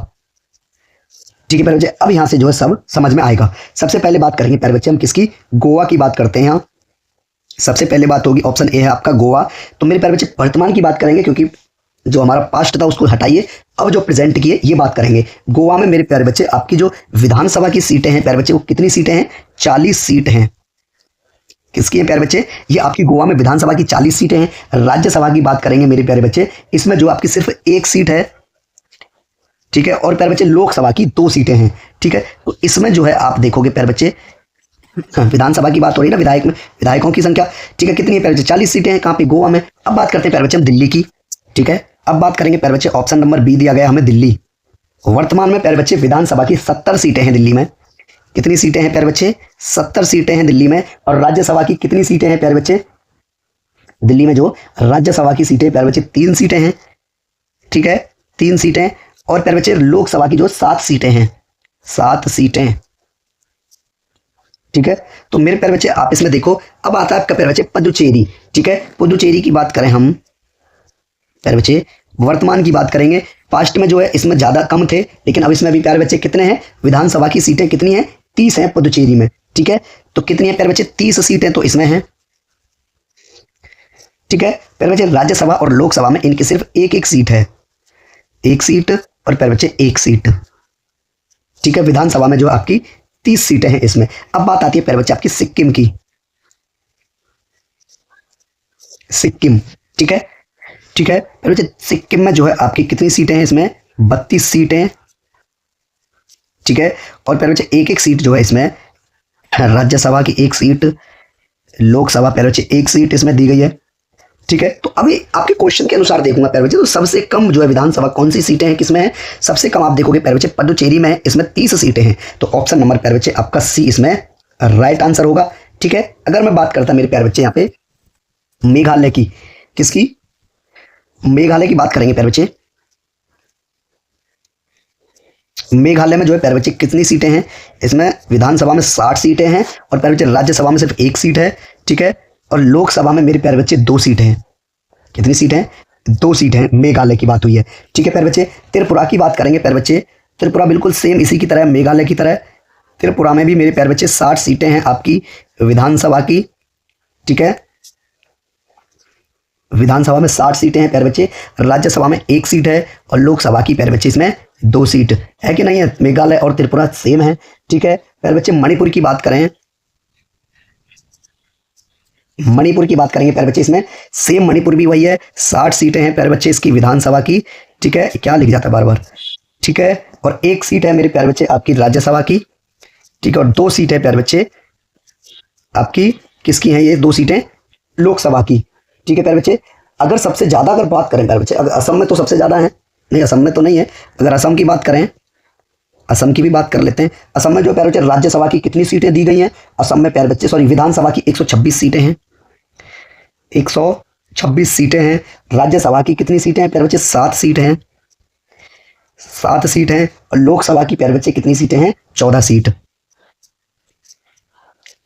ठीक है प्यारे बच्चे, अब यहां से जो है सब समझ में आएगा। सबसे पहले बात करेंगे प्यारे बच्चे हम किसकी? गोवा की बात करते हैं। यहाँ सबसे पहले बात होगी, ऑप्शन ए है आपका गोवा। तो मेरे प्यारे बच्चे वर्तमान की बात करेंगे, क्योंकि जो हमारा पास्ट था उसको हटाइए, अब जो प्रेजेंट की है ये बात करेंगे। गोवा में मेरे प्यारे बच्चे आपकी जो विधानसभा की सीटें हैं प्यारे बच्चे, वो कितनी सीटें हैं? 40 सीट हैं। किसकी है प्यारे बच्चे? ये आपकी गोवा में विधानसभा की 40 सीटें हैं। राज्यसभा की बात करेंगे मेरे प्यारे बच्चे, इसमें जो आपकी सिर्फ एक सीट है। ठीक है, और प्यारे बच्चे लोकसभा की 2 सीटें हैं। ठीक है, तो इसमें जो है आप देखोगे प्यारे बच्चे, विधानसभा की बात हो रही है ना, विधायकों की संख्या। ठीक है, कितनी है प्यारे बच्चे? 40 सीटें हैं। कहाँ पे? गोवा में। अब बात करते हैं प्यारे बच्चे हम दिल्ली की। ठीक है, अब बात करेंगे प्यारे बच्चे, ऑप्शन नंबर बी दिया गया हमें दिल्ली। वर्तमान में प्यारे बच्चे विधानसभा की 70 सीटें हैं दिल्ली में। कितनी सीटें हैं प्यारे बच्चे? 70 सीटें हैं दिल्ली में। और राज्यसभा की कितनी सीटें हैं प्यारे बच्चे? दिल्ली में जो राज्यसभा की सीटें प्यारे बच्चे 3 सीटें हैं, ठीक है, 3 सीटें। और प्यारे बच्चे लोकसभा की जो 7 सीटें हैं, 7 सीटें, ठीक है। तो मेरे प्यारे बच्चे आप इसमें देखो, अब आता है आपका प्यारे बच्चे पुदुचेरी, ठीक है। पुदुचेरी की बात करें हम प्यारे बच्चे, वर्तमान की बात करेंगे, पास्ट में जो है इसमें ज्यादा कम थे, लेकिन अब इसमें भी प्यारे बच्चे कितने हैं? विधानसभा की सीटें कितनी हैं? 30 हैं पुदुचेरी में, ठीक है। तो कितनी है प्यारे बच्चे? 30 सीटें तो इसमें हैं, ठीक है। प्यारे बच्चे राज्यसभा और लोकसभा में इनकी सिर्फ एक एक सीट है, एक सीट और प्यारे बच्चे एक सीट, ठीक है। विधानसभा में जो आपकी 30 सीटें हैं इसमें। अब बात आती है प्यारे बच्चे आपकी सिक्किम की, सिक्किम, ठीक है, ठीक है। प्यारे बच्चे सिक्किम में जो है आपकी कितनी सीटें हैं इसमें? 32 सीटें, ठीक है। और प्यारे बच्चे एक एक सीट जो है इसमें, राज्यसभा की एक सीट, लोकसभा प्यारे बच्चे एक सीट इसमें दी गई है, ठीक है। तो अभी आपके क्वेश्चन के अनुसार देखूंगा प्यारे बच्चे, तो सबसे कम जो है विधानसभा कौन सी सीटें हैं, किसमें है? सबसे कम आप देखोगे प्यारे बच्चे पुदुचेरी में है, इसमें 30 सीटें हैं। तो ऑप्शन नंबर प्यारे बच्चे आपका सी इसमें राइट आंसर होगा, ठीक है। अगर मैं बात करता मेरे प्यारे बच्चे यहाँ पे मेघालय की, किसकी? मेघालय की बात करेंगे प्यारे बच्चे। मेघालय में जो है प्यारे बच्चे कितनी सीटें हैं? इसमें विधानसभा में 60 सीटें हैं और प्यारे बच्चे राज्यसभा में सिर्फ एक सीट है, ठीक है। और लोकसभा में मेरे प्यारे बच्चे 2 सीटें हैं। कितनी सीटें हैं? 2 सीटें हैं। मेघालय की बात हुई है, ठीक है प्यारे बच्चे। त्रिपुरा की बात करेंगे प्यारे बच्चे, त्रिपुरा बिल्कुल सेम इसी की तरह, मेघालय की तरह। त्रिपुरा में भी मेरे प्यारे बच्चे 60 सीटें हैं आपकी विधानसभा की, ठीक है। विधानसभा में 60 सीटें हैं प्यारे बच्चे, राज्यसभा में 1 सीट है और लोकसभा की प्यारे बच्चे इसमें 2 सीट है कि नहीं है? मेघालय और त्रिपुरा सेम है, ठीक है। प्यारे बच्चे मणिपुर की बात करें, मणिपुर की बात करेंगे प्यारे बच्चे, इसमें सेम मणिपुर भी वही है, 60 सीटें हैं प्यारे बच्चे इसकी विधानसभा की, ठीक है। क्या लिख जाता है बार बार, ठीक है। और 1 सीट है मेरे प्यारे बच्चे आपकी राज्यसभा की, ठीक है। और 2 सीट है प्यारे बच्चे आपकी, किसकी हैं ये 2 सीटें? लोकसभा की, ठीक है प्यारे बच्चे। अगर सबसे ज्यादा अगर बात करें प्यारे बच्चे, अगर असम में तो सबसे ज्यादा है, नहीं असम में तो नहीं है, अगर असम की बात करें, असम की भी बात कर लेते हैं। असम में जो प्यारे बच्चे राज्यसभा की कितनी सीटें दी गई हैं? असम में प्यारे बच्चे सॉरी विधानसभा की 126 सीटें हैं, 126 सीटें हैं। राज्यसभा की कितनी सीटें हैं प्यारे बच्चे? 7 सीट हैं, 7 सीट हैं। और लोकसभा की प्यारे बच्चे कितनी सीटें हैं? 14 सीट,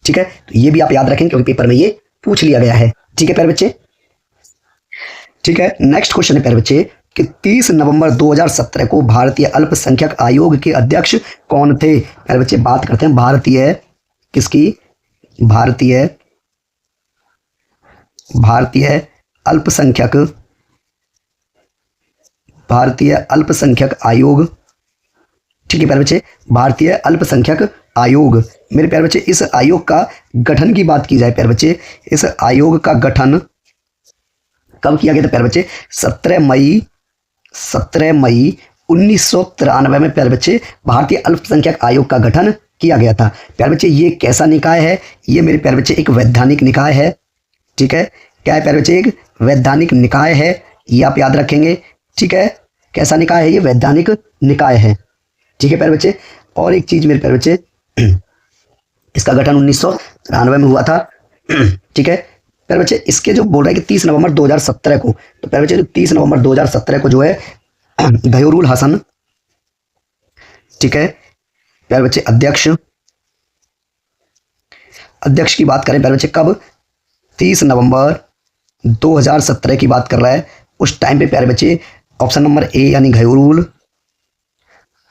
ठीक है। तो ये भी आप याद रखेंगे क्योंकि पेपर में ये पूछ लिया गया है, ठीक है प्यारे बच्चे, ठीक है। नेक्स्ट क्वेश्चन है प्यारे बच्चे कि 30 नवंबर 2017 को भारतीय अल्पसंख्यक आयोग के अध्यक्ष कौन थे? प्यारे बच्चे बात करते हैं भारतीय, किसकी? भारतीय अल्पसंख्यक, भारतीय अल्पसंख्यक आयोग, ठीक है प्यारे बच्चे। भारतीय अल्पसंख्यक आयोग, मेरे प्यारे बच्चे इस आयोग का गठन की बात की जाए प्यारे बच्चे, इस आयोग का गठन कब किया गया था प्यारे बच्चे? 17 मई 1993 में प्यारे बच्चे भारतीय अल्पसंख्यक आयोग का गठन किया गया था। प्यारे बच्चे ये कैसा निकाय है? ये मेरे प्यारे बच्चे एक वैधानिक निकाय है, ठीक है। क्या है प्यारे बच्चे? एक वैधानिक निकाय है, ये आप याद रखेंगे, ठीक है। कैसा निकाय है? ये वैधानिक निकाय है, ठीक है प्यारे बच्चे। और एक चीज मेरे प्यारे बच्चे, इसका गठन 1993 में हुआ था, ठीक है प्यारे बच्चे। इसके जो बोल रहा है कि 30 नवंबर 2017 को, तो प्यारे बच्चे 30 नवंबर 2017 को जो है गयूरुल हसन, ठीक है प्यारे बच्चे अध्यक्ष की बात करें प्यारे बच्चे, कब? 30 नवंबर 2017 की बात कर रहा है। उस टाइम पे प्यारे बच्चे ऑप्शन नंबर ए यानी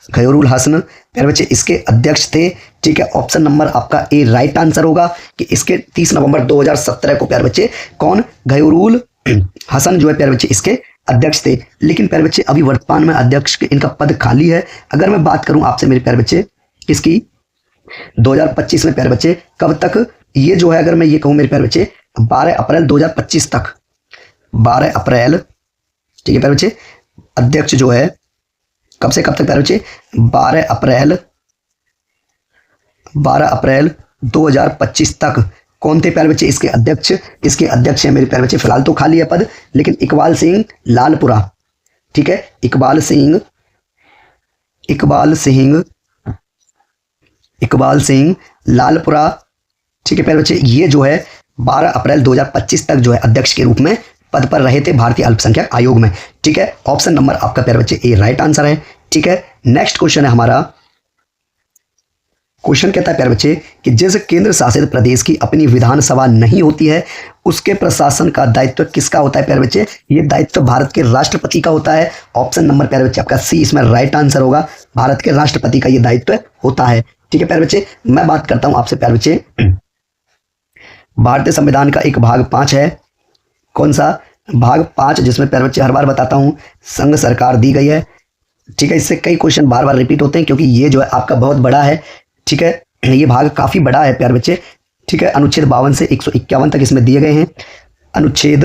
गयूरुल हसन प्यारे बच्चे इसके अध्यक्ष थे, ठीक है। ऑप्शन नंबर आपका ए राइट आंसर होगा कि इसके 30 नवंबर 2017 को प्यारे बच्चे कौन? गयूरुल हसन जो है प्यारे बच्चे इसके अध्यक्ष थे। लेकिन प्यारे बच्चे अभी वर्तमान में अध्यक्ष के इनका पद खाली है। अगर मैं बात करूं आपसे मेरे प्यारे बच्चे किसकी? 2025 में प्यारे बच्चे, कब तक ये जो है, अगर मैं ये कहूं मेरे प्यारे बच्चे 12 अप्रैल 2025 तक, 12 अप्रैल, ठीक है प्यारे बच्चे। अध्यक्ष जो है कब से कब तक प्यारे बच्चे? 12 अप्रैल 2025 तक। कौन थे प्यारे बच्चे इसके अध्यक्ष? इसके अध्यक्ष हैं मेरे प्यारे बच्चे, फिलहाल तो खाली है पद, लेकिन इकबाल सिंह लालपुरा, ठीक है। इकबाल सिंह इकबाल सिंह लालपुरा, ठीक है प्यारे बच्चे, ये जो है 12 अप्रैल 2025 तक जो है अध्यक्ष के रूप में पद पर रहे थे भारतीय अल्पसंख्यक आयोग में। ठीक है, ऑप्शन नंबर आपका प्यारे बच्चे ए राइट आंसर है। ठीक है, नेक्स्ट क्वेश्चन है हमारा। क्वेश्चन कहता है प्यारे बच्चे कि जिस केंद्र शासित प्रदेश की अपनी विधानसभा नहीं होती है उसके प्रशासन का दायित्व किसका होता है प्यारे बच्चे? ये दायित्व भारत के राष्ट्रपति का होता है। ऑप्शन नंबर प्यारे बच्चे आपका सी इसमें राइट आंसर होगा, भारत के राष्ट्रपति का ये दायित्व होता है। ठीक है प्यारे बच्चे, मैं बात करता हूं आपसे प्यारे बच्चे, भारतीय संविधान का एक भाग 5 है। कौन सा? भाग 5, जिसमें प्यारे बच्चे हर बार बताता हूं संघ सरकार दी गई है। ठीक है, इससे कई क्वेश्चन बार बार रिपीट होते हैं क्योंकि ये जो है आपका बहुत बड़ा है। ठीक है, ये भाग काफी बड़ा है प्यारे बच्चे। ठीक है, अनुच्छेद 52 से 151 तक इसमें दिए गए हैं। अनुच्छेद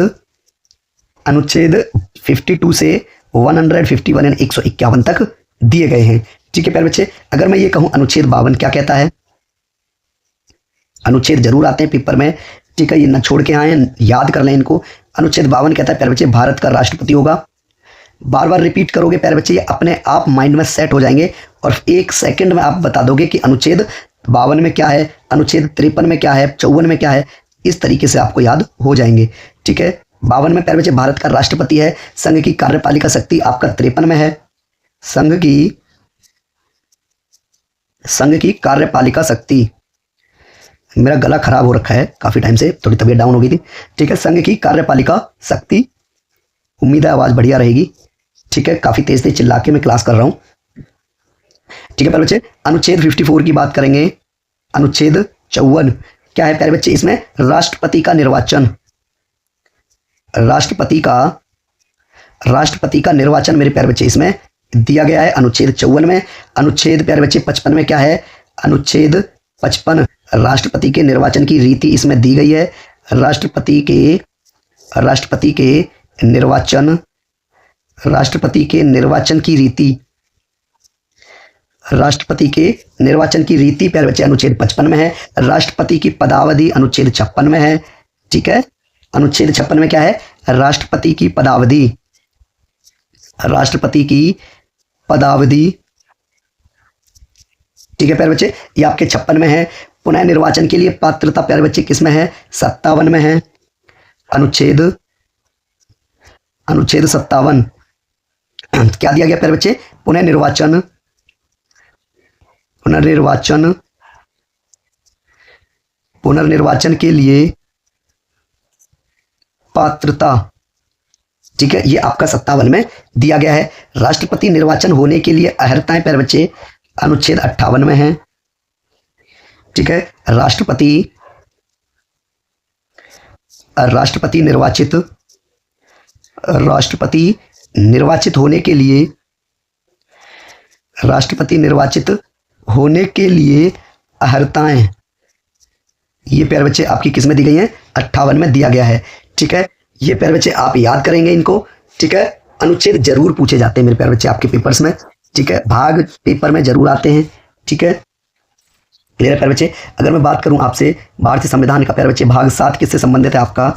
52 से 151 एंड 151 तक दिए गए हैं। ठीक है प्यारे बच्चे, अगर मैं ये कहूं अनुच्छेद 52 क्या कहता है? अनुच्छेद जरूर आते हैं पेपर में, ठीक है, ये ना छोड़ के आए, याद कर लें इनको। अनुच्छेद 52 कहता है प्यारे बच्चे भारत का राष्ट्रपति होगा। बार बार रिपीट करोगे प्यारे बच्चे, ये अपने आप माइंड में सेट हो जाएंगे और 1 सेकंड में आप बता दोगे कि अनुच्छेद 52 में क्या है, अनुच्छेद 53 में क्या है, 54 में क्या है। इस तरीके से आपको याद हो जाएंगे। ठीक है, 52 में प्यारे बच्चे भारत का राष्ट्रपति है। संघ की कार्यपालिका शक्ति आपका 53 में है। संघ की कार्यपालिका शक्ति, मेरा गला खराब हो रखा है काफी टाइम से, थोड़ी तबीयत डाउन हो गई थी। ठीक है, संघ की कार्यपालिका शक्ति, उम्मीद है आवाज बढ़िया रहेगी। ठीक है, काफी तेज तेज चिल्ला के मैं क्लास कर रहा हूं। ठीक है प्यारे बच्चे, अनुच्छेद 54 की बात करेंगे। अनुच्छेद 54 क्या है प्यारे बच्चे? इसमें राष्ट्रपति का निर्वाचन, राष्ट्रपति का निर्वाचन मेरे प्यारे बच्चे इसमें दिया गया है अनुच्छेद 54 में। अनुच्छेद प्यारे बच्चे 55 में क्या है? अनुच्छेद 55 राष्ट्रपति के निर्वाचन की रीति इसमें दी गई है। राष्ट्रपति के निर्वाचन की रीति, राष्ट्रपति के निर्वाचन की रीति प्यारे बच्चे अनुच्छेद 55 में है। राष्ट्रपति की पदावधि अनुच्छेद 56 में है। ठीक है, अनुच्छेद 56 में क्या है? राष्ट्रपति की पदावधि, ठीक है प्यारे बच्चे, ये आपके 56 में है। पुनः निर्वाचन के लिए पात्रता प्यारे बच्चे किस में है? 57 में है। अनुच्छेद 57 क्या दिया गया प्यारे बच्चे? पुनर्निर्वाचन के लिए पात्रता। ठीक है, ये आपका 57 में दिया गया है। राष्ट्रपति निर्वाचन होने के लिए अर्हताएं प्यारे बच्चे अनुच्छेद 58 में है। ठीक है, राष्ट्रपति निर्वाचित होने के लिए अर्हताएं, ये प्यारे बच्चे आपकी किस में दी गई हैं? 58 में दिया गया है। ठीक है, ये प्यारे बच्चे आप याद करेंगे इनको। ठीक है, अनुच्छेद जरूर पूछे जाते हैं मेरे प्यारे बच्चे आपके पेपर्स में। ठीक है, भाग पेपर में जरूर आते हैं। ठीक है, क्लियर है प्यारे बच्चे। अगर मैं बात करूं आपसे भारतीय संविधान का प्यारे बच्चे भाग 7 किससे संबंधित है? आपका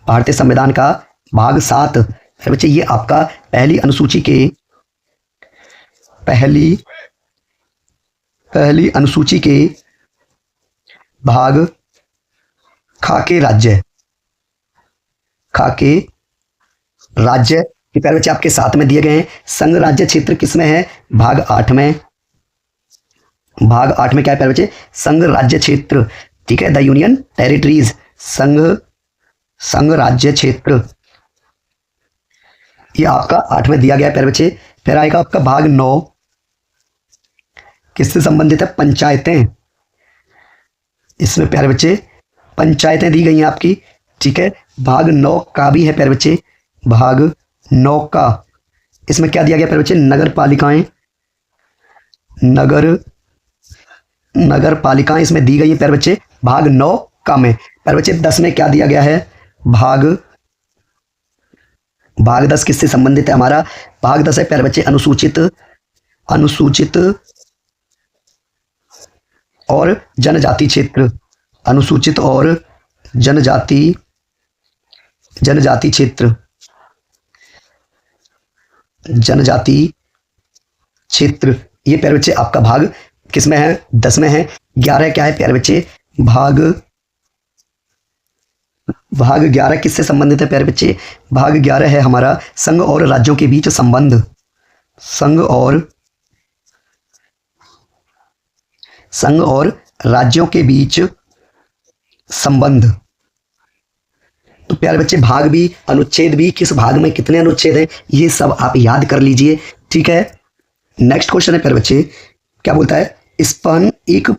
भारतीय संविधान का भाग 7 प्यारे बच्चे, ये आपका पहली अनुसूची के भाग खाके राज्य ये प्यारे बच्चे आपके 7 में दिए गए हैं। संघ राज्य क्षेत्र किसमें है? भाग 8 में। भाग 8 में क्या है प्यारे बच्चे? संघ राज्य क्षेत्र। ठीक है, द यूनियन टेरिटरीज, संघ राज्य क्षेत्र, ये आपका 8 में दिया गया है प्यारे बच्चे। फिर आएगा आपका भाग 9, किससे संबंधित है? पंचायतें। इसमें प्यारे बच्चे पंचायतें दी गई हैं आपकी। ठीक है, भाग 9 का भी है प्यारे बच्चे, भाग 9 का। इसमें क्या दिया गया प्यारे बच्चे? नगर पालिकाएं इसमें दी गई है प्यारे बच्चे, भाग 9 का में। प्यारे बच्चे 10 में क्या दिया गया है? भाग 10 किससे संबंधित है हमारा? भाग 10 है प्यारे बच्चे अनुसूचित और जनजाति क्षेत्र, अनुसूचित और जनजाति क्षेत्र, ये प्यारे बच्चे आपका भाग किस में है? 10 में है। 11 क्या है प्यारे बच्चे? भाग 11 किससे संबंधित है प्यारे बच्चे? भाग 11 है हमारा संघ और राज्यों के बीच संबंध। संघ और राज्यों के बीच संबंध। तो प्यारे बच्चे भाग भी, अनुच्छेद भी, किस भाग में कितने अनुच्छेद हैं, ये सब आप याद कर लीजिए। ठीक है। नेक्स्ट क्वेश्चन है प्यारे बच्चे, क्या बोलता है? स्पन एक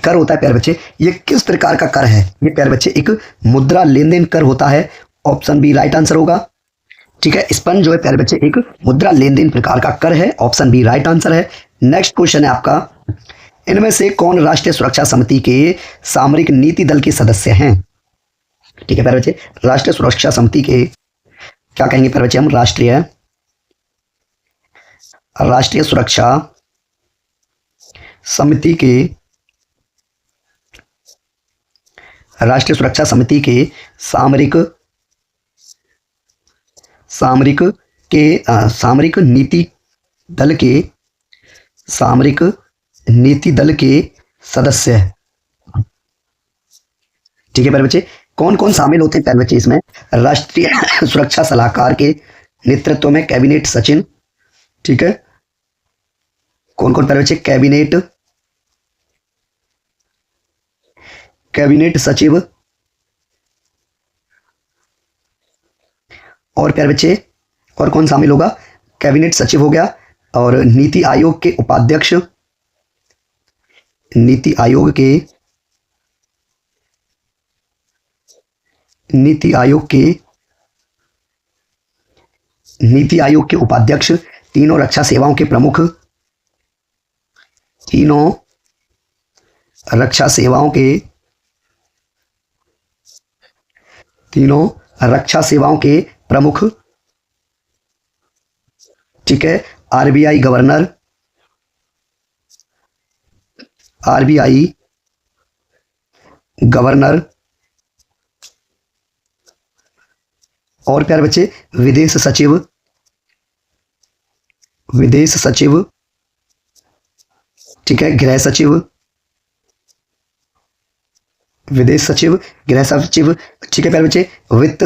कर होता है प्यारे बच्चे, ये किस प्रकार का कर है? ये प्यारे बच्चे एक मुद्रा लेन देन कर होता है। ऑप्शन बी राइट आंसर होगा। ठीक है, स्पन जो है प्यारे बच्चे एक मुद्रा लेन देन प्रकार का कर है। ऑप्शन बी राइट आंसर है। नेक्स्ट क्वेश्चन है आपका, इनमें से कौन राष्ट्रीय सुरक्षा समिति के सामरिक नीति दल के सदस्य हैं? ठीक है प्यारे बच्चे, राष्ट्रीय सुरक्षा समिति के क्या कहेंगे प्यारे बच्चे हम? राष्ट्रीय सुरक्षा समिति के सामरिक नीति दल के सदस्य है। ठीक है प्यारे बच्चे, कौन कौन शामिल होते हैं प्यारे बच्चे इसमें? राष्ट्रीय सुरक्षा सलाहकार के नेतृत्व में कैबिनेट सचिव। ठीक है, कौन कौन प्यारे बच्चे? कैबिनेट सचिव। और प्यारे बच्चे और कौन शामिल होगा? कैबिनेट सचिव हो गया। और नीति आयोग के उपाध्यक्ष, नीति आयोग के उपाध्यक्ष, तीनों रक्षा सेवाओं के प्रमुख, ठीक है, आरबीआई गवर्नर और प्यारे बच्चे विदेश सचिव। ठीक है, गृह सचिव, विदेश सचिव, गृह सचिव। ठीक है प्यारे बच्चे, वित्त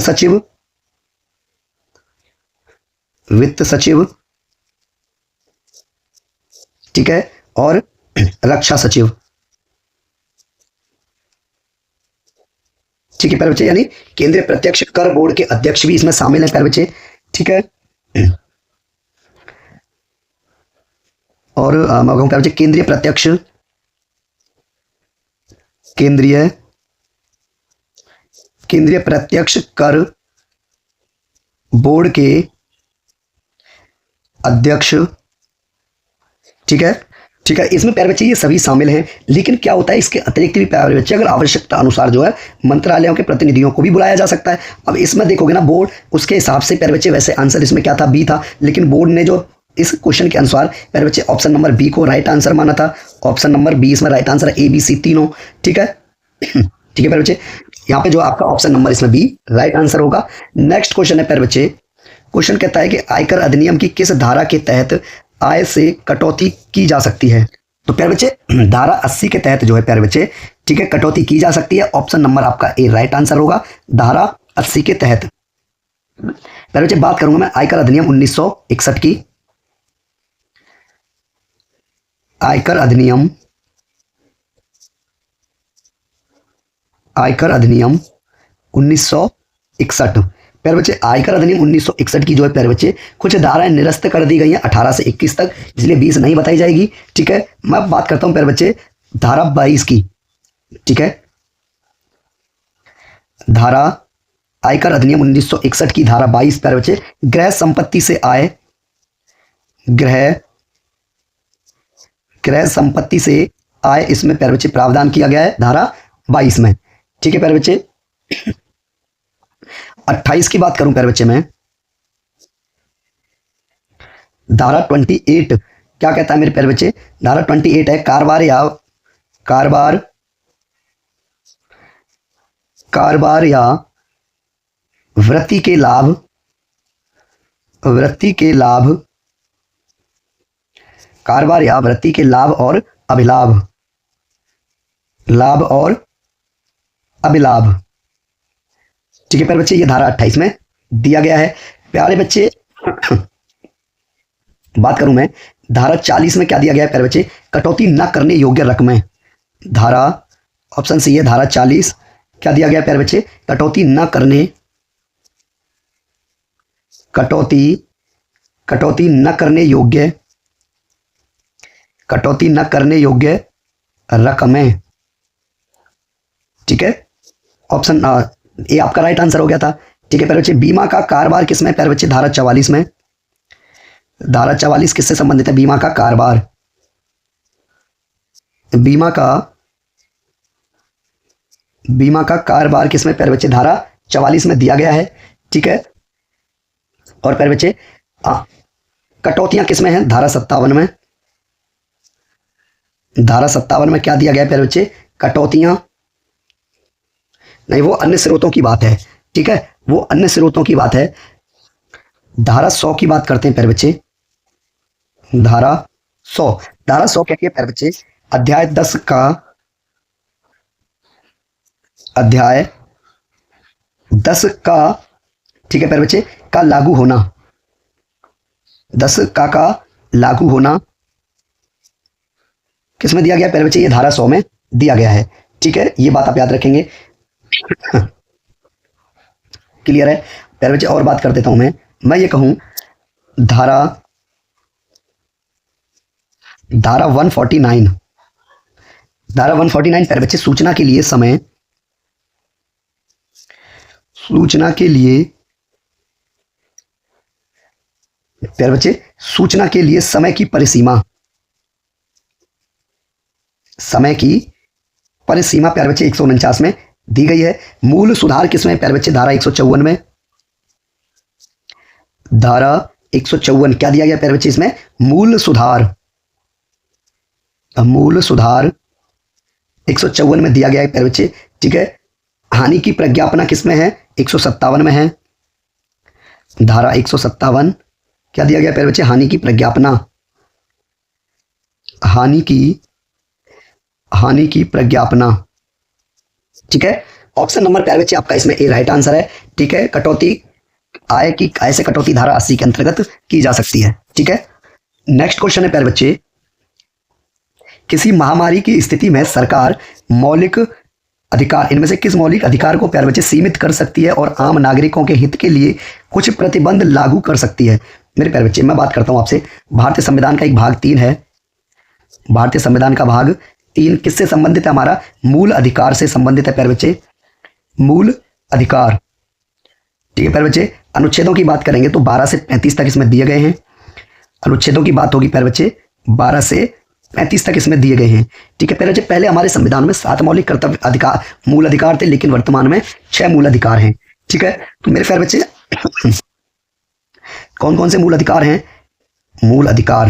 सचिव। ठीक है, और रक्षा सचिव। ठीक है प्यारे बच्चे, यानी केंद्रीय प्रत्यक्ष कर बोर्ड के अध्यक्ष भी इसमें शामिल है प्यारे बच्चे। ठीक है, और प्यारे बच्चे केंद्रीय प्रत्यक्ष कर बोर्ड के अध्यक्ष। ठीक है, इसमें प्यारे बच्चे ये सभी शामिल हैं। लेकिन क्या होता है, इसके अतिरिक्त भी प्यारे बच्चे अगर आवश्यकता अनुसार जो है मंत्रालयों के प्रतिनिधियों को भी बुलाया जा सकता है। अब इसमें देखोगे ना बोर्ड, उसके हिसाब से प्यारे बच्चे वैसे आंसर इसमें क्या था? बी था। लेकिन बोर्ड ने जो इस क्वेश्चन के अनुसार प्यारे बच्चे ऑप्शन नंबर बी को राइट आंसर माना था। ऑप्शन नंबर बी इसमें राइट आंसर है, ए बी सी तीनों। ठीक है, प्यारे बच्चे यहाँ पे जो आपका ऑप्शन नंबर इसमें बी राइट आंसर होगा। नेक्स्ट क्वेश्चन है प्यारे बच्चे, क्वेश्चन कहता है कि आयकर अधिनियम की किस धारा के तहत आय से कटौती की जा सकती है? तो प्यारे बच्चे धारा 80 के तहत जो है प्यारे बच्चे, ठीक है, कटौती की जा सकती है। ऑप्शन नंबर आपका ए राइट आंसर होगा, धारा 80 के तहत। प्यारे बच्चे बात करूंगा मैं आयकर अधिनियम 1961 की। आयकर अधिनियम 1961। प्यारे बच्चे आयकर अधिनियम 1961 की जो है प्यारे बच्चे कुछ धाराएं निरस्त कर दी गई हैं 18 से 21 तक, इसलिए 20 नहीं बताई जाएगी। ठीक है, मैं बात करता हूं प्यारे बच्चे धारा 22 की। ठीक है, धारा आयकर अधिनियम 1961 की धारा 22 प्यारे बच्चे गृह संपत्ति से आय, गृह संपत्ति से आय, इसमें प्यारे बच्चे प्रावधान किया गया है धारा 22 में। ठीक है प्यारे बच्चे, 28 की बात करूं प्यारे बच्चे मैं, धारा 28 क्या कहता है मेरे प्यारे बच्चे? धारा 28 है कारोबार या वृत्ति के लाभ कारभार या वृत्ति के लाभ और अभिलाभ, लाभ और अभिलाभ। ठीक है प्यारे बच्चे, ये धारा 28 में दिया गया है। प्यारे बच्चे बात करूं मैं, धारा 40 में क्या दिया गया है प्यारे बच्चे, कटौती न करने योग्य रकमें। धारा ऑप्शन सी है, धारा 40 क्या दिया गया है प्यारे बच्चे, कटौती न करने, कटौती न करने योग्य, कटौती न करने योग्य रकमें। ठीक है, ऑप्शन ये आपका राइट आंसर हो गया था। ठीक है प्यारे बच्चे, बीमा का कारोबार किसमें प्यारे बच्चे, धारा 44 में। धारा 44 किससे संबंधित है, बीमा का कारोबार, बीमा का कारोबार किसमें प्यारे बच्चे, धारा 44 में दिया गया है। ठीक है, और प्यारे बच्चे कटौतियां किसमें हैं, धारा 57 में। धारा 57 में क्या दिया गया है प्यारे बच्चे, कटौतियां नहीं, वो अन्य स्रोतों की बात है। ठीक है, वो अन्य स्रोतों की बात है। धारा 100 की बात करते हैं प्यारे बच्चे, धारा 100, धारा 100 क्या है प्यारे बच्चे, अध्याय 10 का, अध्याय 10 का, ठीक है प्यारे बच्चे, का लागू होना, 10 का लागू होना किसमें दिया गया प्यारे बच्चे, ये धारा 100 में दिया गया है। ठीक है, ये बात आप याद रखेंगे। क्लियर है प्यारे बच्चे, और बात कर देता हूं मैं ये कहूं, धारा 149, धारा 149 प्यारे बच्चे, सूचना के लिए समय, सूचना के लिए प्यारे बच्चे, सूचना के लिए समय की परिसीमा, समय की परिसीमा प्यारे बच्चे 149 में दी गई है। मूल सुधार किसमें प्यारे बच्चे, धारा 154 में। धारा 154 क्या दिया गया प्यारे बच्चे, इसमें मूल सुधार, मूल सुधार 154 में दिया गया है प्यारे बच्चे। ठीक है, हानि की प्रज्ञापना किसमें है, 157 में है। धारा 157 क्या दिया गया प्यारे बच्चे, हानि की प्रज्ञापना, हानि की प्रज्ञापना। ठीक है, ऑप्शन नंबर प्यारे बच्चे आपका इसमें ए राइट आंसर है। ठीक है, कटौती आय की, आय से कटौती धारा 80 के अंतर्गत की जा सकती है। ठीक है, नेक्स्ट क्वेश्चन है प्यारे बच्चे, किसी महामारी की स्थिति में सरकार मौलिक अधिकार, इनमें से किस मौलिक अधिकार को प्यारे बच्चे सीमित कर सकती है और आम नागरिकों के हित के लिए कुछ प्रतिबंध लागू कर सकती है। मेरे प्यारे बच्चे, मैं बात करता हूं आपसे, भारतीय संविधान का एक भाग 3 है, भारतीय संविधान का भाग 3 किससे संबंधित है, हमारा मूल अधिकार से संबंधित है प्यारे बच्चे, मूल अधिकार। ठीक है प्यारे बच्चे, अनुच्छेदों की बात करेंगे तो 12 से 35 तक इसमें दिए गए हैं। अनुच्छेदों की बात होगी प्यारे बच्चे, 12 से 35 तक इसमें दिए गए हैं। ठीक है प्यारे बच्चे, पहले हमारे संविधान में 7 मौलिक कर्तव्य अधिकार, मूल अधिकार थे, लेकिन वर्तमान में 6 मूल अधिकार हैं। ठीक है, तो मेरे प्यारे बच्चे कौन कौन से मूल अधिकार हैं, मूल अधिकार,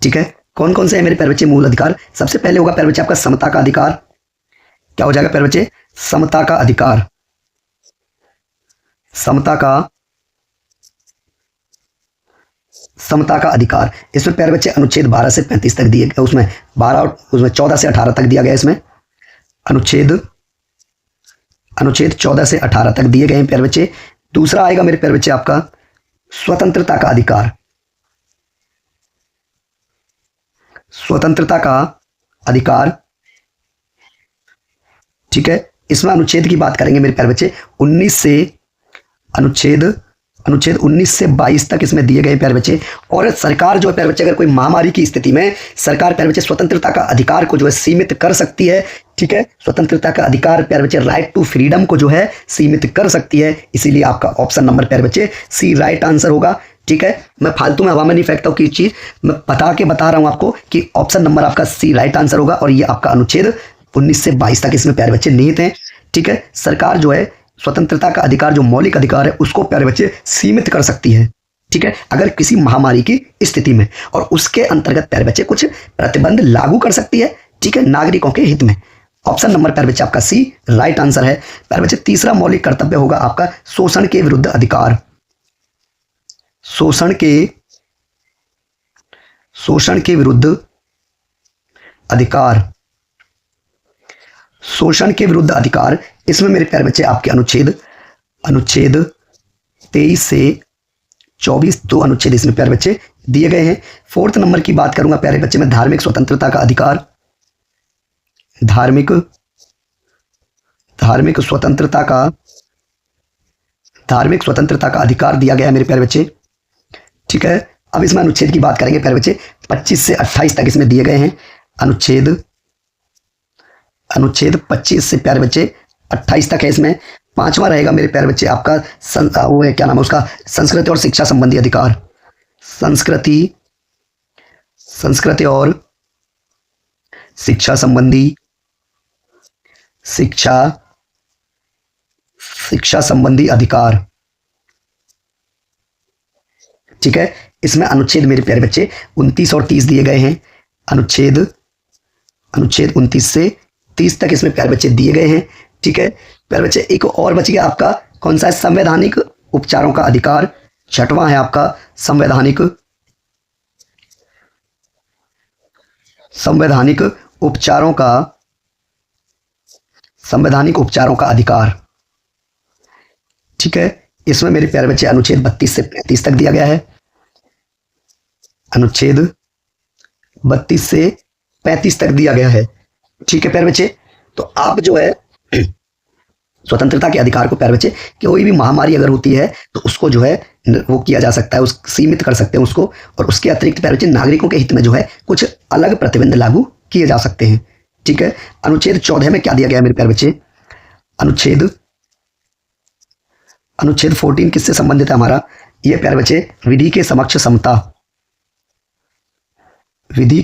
ठीक है, कौन कौन से हैं मेरे प्यारे बच्चे मूल अधिकार। सबसे पहले होगा प्यारे बच्चे आपका समता का अधिकार, क्या हो जाएगा प्यारे बच्चे, समता का अधिकार, समता का अधिकार। इसमें प्यारे बच्चे अनुच्छेद 12 से 35 तक दिए गए, उसमें 12 और उसमें 14 से 18 तक दिया गया, इसमें अनुच्छेद 14 से 18 तक दिए गए हैं प्यारे बच्चे। दूसरा आएगा मेरे प्यारे बच्चे आपका स्वतंत्रता का अधिकार, स्वतंत्रता का अधिकार। ठीक है, इसमें अनुच्छेद की बात करेंगे मेरे प्यारे बच्चे, 19 से अनुच्छेद 19 से 22 तक इसमें दिए गए प्यारे बच्चे। और सरकार जो है प्यारे बच्चे, अगर कोई महामारी की स्थिति में सरकार प्यारे बच्चे स्वतंत्रता का अधिकार को जो है सीमित कर सकती है। ठीक है, स्वतंत्रता का अधिकार प्यारे बच्चे, राइट टू फ्रीडम को जो है सीमित कर सकती है। इसीलिए आपका ऑप्शन नंबर प्यारे बच्चे सी राइट आंसर होगा। ठीक है, मैं फालतू में हवा में नहीं फेंकता हूँ, की चीज मैं बता रहा हूं आपको कि ऑप्शन नंबर आपका सी राइट आंसर होगा। और ये आपका अनुच्छेद 19 से 22 तक इसमें प्यारे बच्चे निहित हैं। ठीक है, सरकार जो है स्वतंत्रता का अधिकार, जो मौलिक अधिकार है, उसको प्यारे बच्चे सीमित कर सकती है। ठीक है, अगर किसी महामारी की स्थिति में, और उसके अंतर्गत प्यारे बच्चे कुछ प्रतिबंध लागू कर सकती है। ठीक है, नागरिकों के हित में। ऑप्शन नंबर प्यारे बच्चे आपका सी राइट आंसर है। प्यारे बच्चे तीसरा मौलिक कर्तव्य होगा आपका शोषण के विरुद्ध अधिकार, शोषण के शोषण के विरुद्ध अधिकार, शोषण के विरुद्ध अधिकार। इसमें मेरे प्यारे बच्चे आपके अनुच्छेद अनुच्छेद 23 से 24 दो अनुच्छेद इसमें प्यारे बच्चे दिए गए हैं। 4th नंबर की बात करूंगा प्यारे बच्चे में धार्मिक स्वतंत्रता का अधिकार, धार्मिक धार्मिक स्वतंत्रता का धार्मिक स्वतंत्रता का अधिकार दिया गया है मेरे प्यारे बच्चे। ठीक है, अब इसमें अनुच्छेद की बात करेंगे प्यारे बच्चे। 25 से 28 तक इसमें दिए गए हैं अनुच्छेद अनुच्छेद 25 से प्यारे बच्चे 28 तक है। इसमें 5वां रहेगा मेरे प्यारे बच्चे आपका वो है, क्या नाम है उसका, संस्कृति और शिक्षा संबंधी अधिकार, संस्कृति संस्कृति और शिक्षा संबंधी शिक्षा संबंधी अधिकार। ठीक है, इसमें अनुच्छेद मेरे प्यारे बच्चे 29 और 30 दिए गए हैं। अनुच्छेद अनुच्छेद 29 से 30 तक इसमें प्यारे बच्चे दिए गए हैं। ठीक है प्यारे बच्चे, एक और बच गया आपका कौन सा है, संवैधानिक उपचारों का अधिकार। 6वां है आपका संवैधानिक उपचारों का अधिकार। ठीक है, इसमें मेरे प्यारे बच्चे अनुच्छेद 32 से 35 तक दिया गया है। अनुच्छेद 32 से 35 तक दिया गया है। ठीक है प्यारे बच्चे, तो आप जो है स्वतंत्रता के अधिकार को प्यारे बच्चे, कोई भी महामारी अगर होती है तो उसको जो है वो किया जा सकता है, उस सीमित कर सकते हैं उसको, और उसके अतिरिक्त प्यारे बच्चे नागरिकों के हित में जो है कुछ अलग प्रतिबंध लागू किए जा सकते हैं। ठीक है, अनुच्छेद 14 में क्या दिया गया है मेरे प्यारे बच्चे, अनुच्छेद 14 किससे संबंधित है हमारा, ये प्यारे बच्चे विधि के समक्ष समता, विधि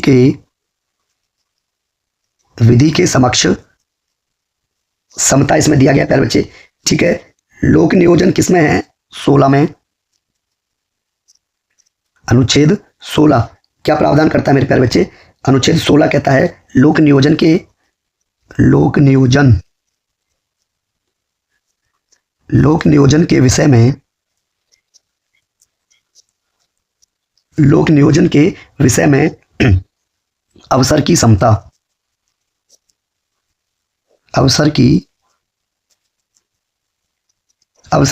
के समक्ष समता इसमें दिया गया प्यारे बच्चे। ठीक है, लोक नियोजन किसमें है, 16 में। अनुच्छेद 16 क्या प्रावधान करता है मेरे प्यारे बच्चे, अनुच्छेद 16 कहता है लोक नियोजन के विषय में अवसर की समता, अवसर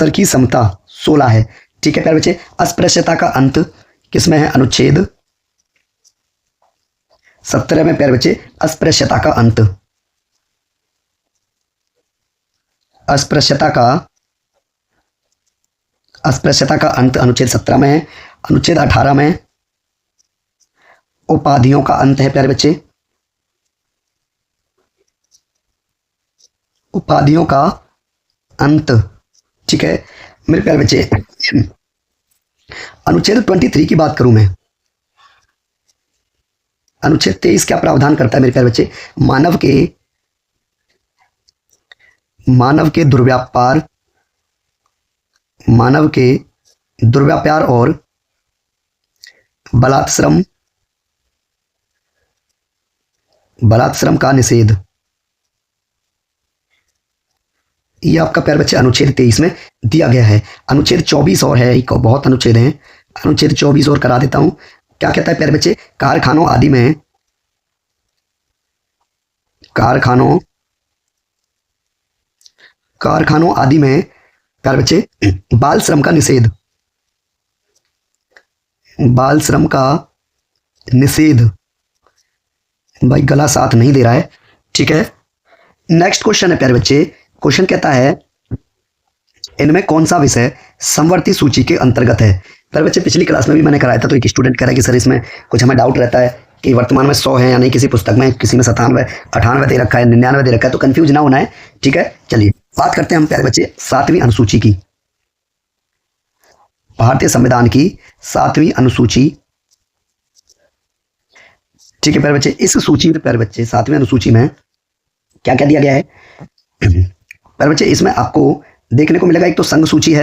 की समता 16 है। ठीक है प्यारे बच्चे, अस्पृश्यता का अंत किसमें है, अनुच्छेद 17 में प्यारे बच्चे अस्पृश्यता का अंत, अस्पृश्यता का अंत अनुच्छेद 17 में है। अनुच्छेद 18 में उपाधियों का अंत है प्यारे बच्चे, उपाधियों का अंत। ठीक है मेरे प्यारे बच्चे, अनुच्छेद 23 की बात करूं मैं, अनुच्छेद 23 क्या प्रावधान करता है मेरे प्यारे बच्चे, मानव के दुर्व्यापार और बलात्श्रम का निषेध। ये आपका प्यारे बच्चे अनुच्छेद 23 में दिया गया है। अनुच्छेद 24 और है, एक बहुत अनुच्छेद हैं, अनुच्छेद 24 और करा देता हूं। क्या कहता है प्यारे बच्चे, कारखानों आदि में प्यारे बच्चे बाल श्रम का निषेध, बाल श्रम का निषेध। भाई गला साथ नहीं दे रहा है। ठीक है, नेक्स्ट क्वेश्चन है प्यारे बच्चे, क्वेश्चन कहता है इनमें कौन सा विषय समवर्ती सूची के अंतर्गत है। प्यारे बच्चे पिछली क्लास में भी मैंने कराया था, तो एक स्टूडेंट कह रहा है कि सर इसमें कुछ हमें डाउट रहता है कि वर्तमान में 100 है या नहीं, किसी पुस्तक में किसी में 97 98 दे रखा है, 99 दे रखा है, तो कंफ्यूज ना होना है। ठीक है, चलिए बात करते हैं हम प्यारे बच्चे 7वीं अनुसूची की, भारतीय संविधान की 7वीं अनुसूची। ठीक है प्यारे बच्चे, इस सूची में प्यारे बच्चे 7वीं अनुसूची में क्या क्या दिया गया है प्यारे बच्चे, इसमें आपको देखने को मिलेगा एक तो संघ सूची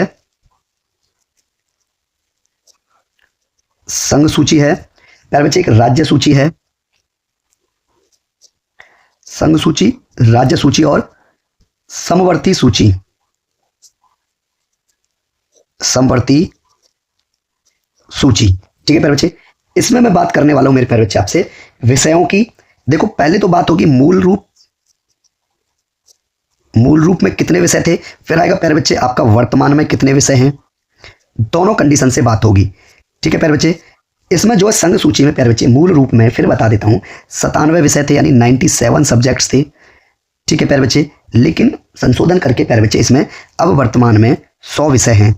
है, प्यारे बच्चे एक राज्य सूची है, संघ सूची, राज्य सूची और समवर्ती सूची, सूची। ठीक है प्यारे बच्चे, इसमें मैं बात करने वाला हूं मेरे प्यारे बच्चे आपसे विषयों की। देखो पहले तो बात होगी मूल रूप में कितने विषय थे, फिर आएगा प्यारे बच्चे आपका वर्तमान में कितने विषय हैं, दोनों कंडीशन से बात होगी। ठीक है प्यारे बच्चे, इसमें जो है संघ सूची में प्यारे बच्चे मूल रूप में फिर बता देता हूं 97 विषय थे, यानी 97 सब्जेक्ट्स थे। ठीक है प्यारे बच्चे, लेकिन संशोधन करके प्यारे बच्चे इसमें अब वर्तमान में 100 विषय हैं।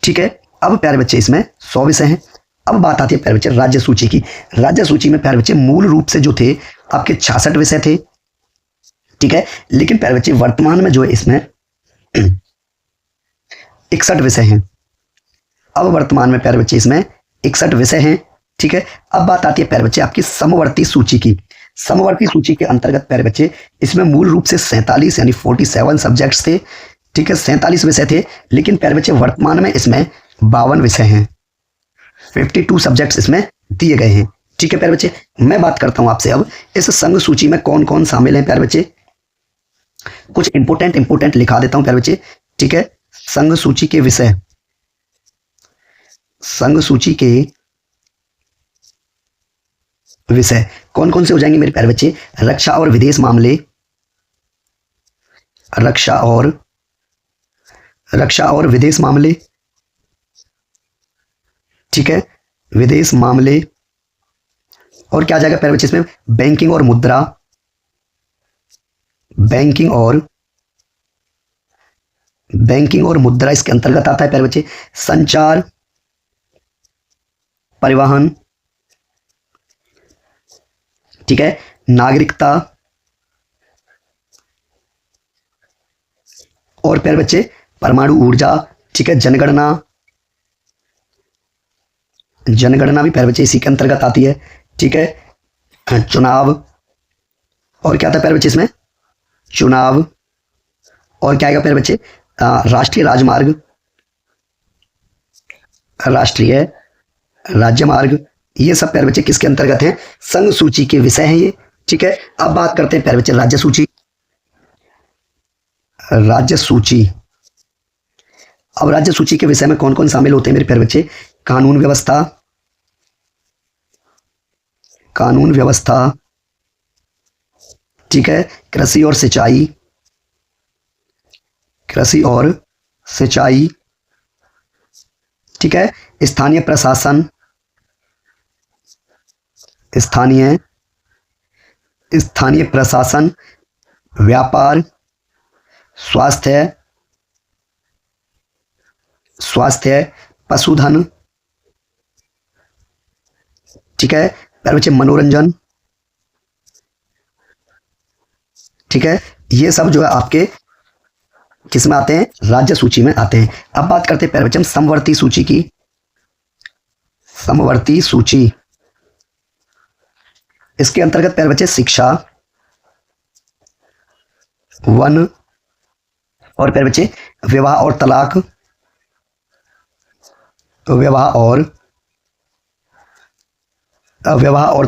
ठीक है, अब प्यारे बच्चे इसमें 100 विषय हैं। अब बात आती है प्यारे बच्चे राज्य सूची की। राज्य सूची में प्यारे बच्चे मूल रूप से जो थे आपके 66 विषय थे। ठीक है, लेकिन प्यारे बच्चे वर्तमान में जो है इसमें 61 विषय हैं। अब वर्तमान में प्यारे बच्चे इसमें 61 विषय हैं। ठीक है, अब बात आती है प्यारे बच्चे आपकी समवर्ती सूची की। समवर्ती सूची के अंतर्गत प्यारे बच्चे इसमें मूल रूप से 47 यानी 47 सब्जेक्ट्स थे। ठीक है, 47 विषय थे, लेकिन प्यारे बच्चे वर्तमान में इसमें 52 विषय हैं, 52 सब्जेक्ट्स इसमें दिए गए हैं। ठीक है प्यारे बच्चे, मैं बात करता हूं आपसे अब इस संघ सूची में कौन कौन शामिल है प्यारे बच्चे। कुछ इंपोर्टेंट लिखा देता हूं प्यारे बच्चे। ठीक है, संघ सूची के विषय, संघ सूची के विषय कौन कौन से हो जाएंगे मेरे प्यारे बच्चे। रक्षा और विदेश मामले, रक्षा और विदेश मामले। ठीक है, विदेश मामले। और क्या आ जाएगा प्यारे बच्चे इसमें, बैंकिंग और मुद्रा, बैंकिंग और मुद्रा इसके अंतर्गत आता है प्यारे बच्चे। संचार, परिवहन। ठीक है, नागरिकता। और प्यारे बच्चे परमाणु ऊर्जा। ठीक है, जनगणना भी प्यारे बच्चे इसी के अंतर्गत आती है। ठीक है, चुनाव। और क्या था प्यारे बच्चे इसमें, चुनाव। और क्या आएगा प्यारे बच्चे, राष्ट्रीय राजमार्ग, राष्ट्रीय राज्यमार्ग। ये सब प्यारे बच्चे किसके अंतर्गत हैं, संघ सूची के विषय हैं ये। ठीक है, अब बात करते हैं प्यारे बच्चे राज्य सूची। राज्य सूची, अब राज्य सूची के विषय में कौन कौन शामिल होते हैं मेरे प्यारे बच्चे। कानून व्यवस्था। ठीक है, कृषि और सिंचाई। ठीक है, स्थानीय प्रशासन, व्यापार, स्वास्थ्य, पशुधन। ठीक है प्यारे बच्चे, मनोरंजन। ठीक है, ये सब जो है आपके किस में आते हैं, राज्य सूची में आते हैं। अब बात करते हैं प्यारे बच्चे हम समवर्ती सूची की। समवर्ती सूची, इसके अंतर्गत प्यारे बच्चे शिक्षा, वन। और प्यारे बच्चे विवाह और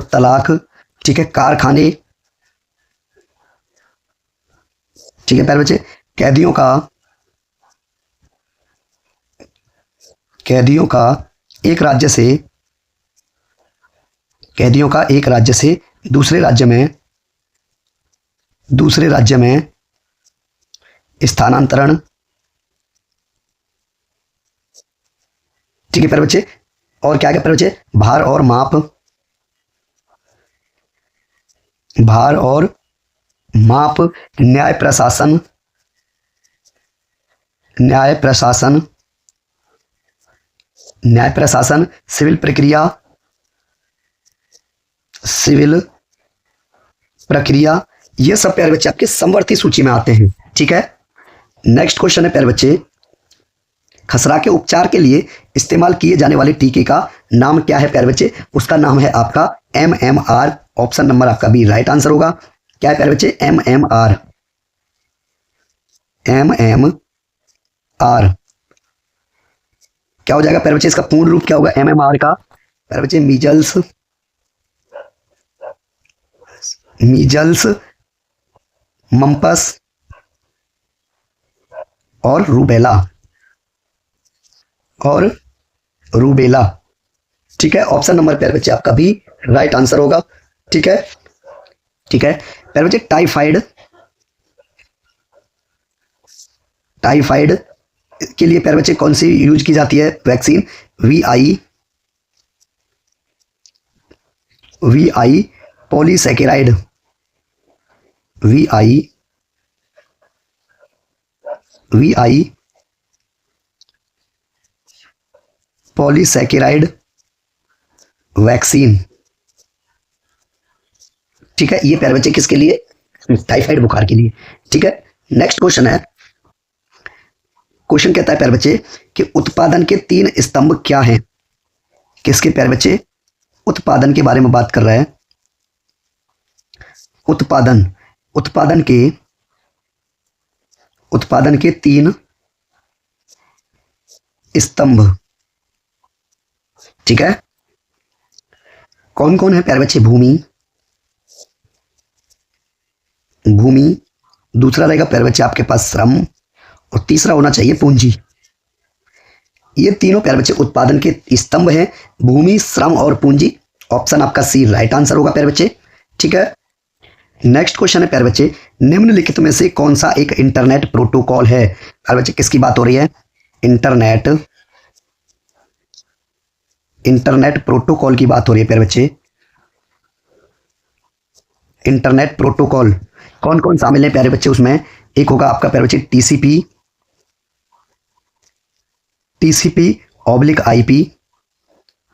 तलाक, ठीक है, कारखाने। ठीक है प्यारे बच्चे, कैदियों का एक राज्य से दूसरे राज्य में स्थानांतरण। ठीक है प्यारे बच्चे, और क्या प्यारे बच्चे, भार और माप, न्याय प्रशासन, सिविल प्रक्रिया। ये सब प्यारे बच्चे आपके समवर्ती सूची में आते हैं। ठीक है, नेक्स्ट क्वेश्चन है प्यारे बच्चे, खसरा के उपचार के लिए इस्तेमाल किए जाने वाले टीके का नाम क्या है प्यारे बच्चे। उसका नाम है आपका MMR। ऑप्शन नंबर आपका बी राइट आंसर होगा। क्या है प्यारे बच्चे, MMR। क्या हो जाएगा प्यारे बच्चे, इसका पूर्ण रूप क्या होगा MMR का। प्यारे बच्चे मीजल्स, मम्पस और रूबेला। और रूबेला। ठीक है, ऑप्शन नंबर प्यारे बच्चे आपका भी राइट आंसर होगा। ठीक है, ठीक है प्यारे बच्चे, टाइफाइड, टाइफाइड के लिए प्यारे बच्चे कौन सी यूज की जाती है vaccine? V I polysaccharide, V I polysaccharide vaccine. ठीक है, ये प्यारे बच्चे किसके लिए? टाइफाइड बुखार के लिए। ठीक है, नेक्स्ट क्वेश्चन है, क्वेश्चन कहता है प्यारे बच्चे कि उत्पादन के 3 स्तंभ क्या हैं? किसके प्यारे बच्चे? उत्पादन के बारे में बात कर रहा है। उत्पादन, उत्पादन के 3 स्तंभ। ठीक है, कौन कौन है प्यारे बच्चे? भूमि, दूसरा रहेगा प्यारे बच्चे आपके पास श्रम, और तीसरा होना चाहिए पूंजी। ये तीनों प्यारे बच्चे उत्पादन के स्तंभ हैं, भूमि, श्रम और पूंजी। ऑप्शन आपका सी राइट आंसर होगा प्यारे बच्चे। ठीक है, नेक्स्ट क्वेश्चन है प्यारे बच्चे, निम्नलिखित में से कौन सा एक इंटरनेट प्रोटोकॉल है? प्यारे बच्चे किसकी बात हो रही है? इंटरनेट प्रोटोकॉल की बात हो रही है प्यारे बच्चे। इंटरनेट प्रोटोकॉल कौन कौन शामिल है प्यारे बच्चे उसमें? एक होगा आपका प्यारे बच्चे टीसीपी ऑब्लिक आईपी।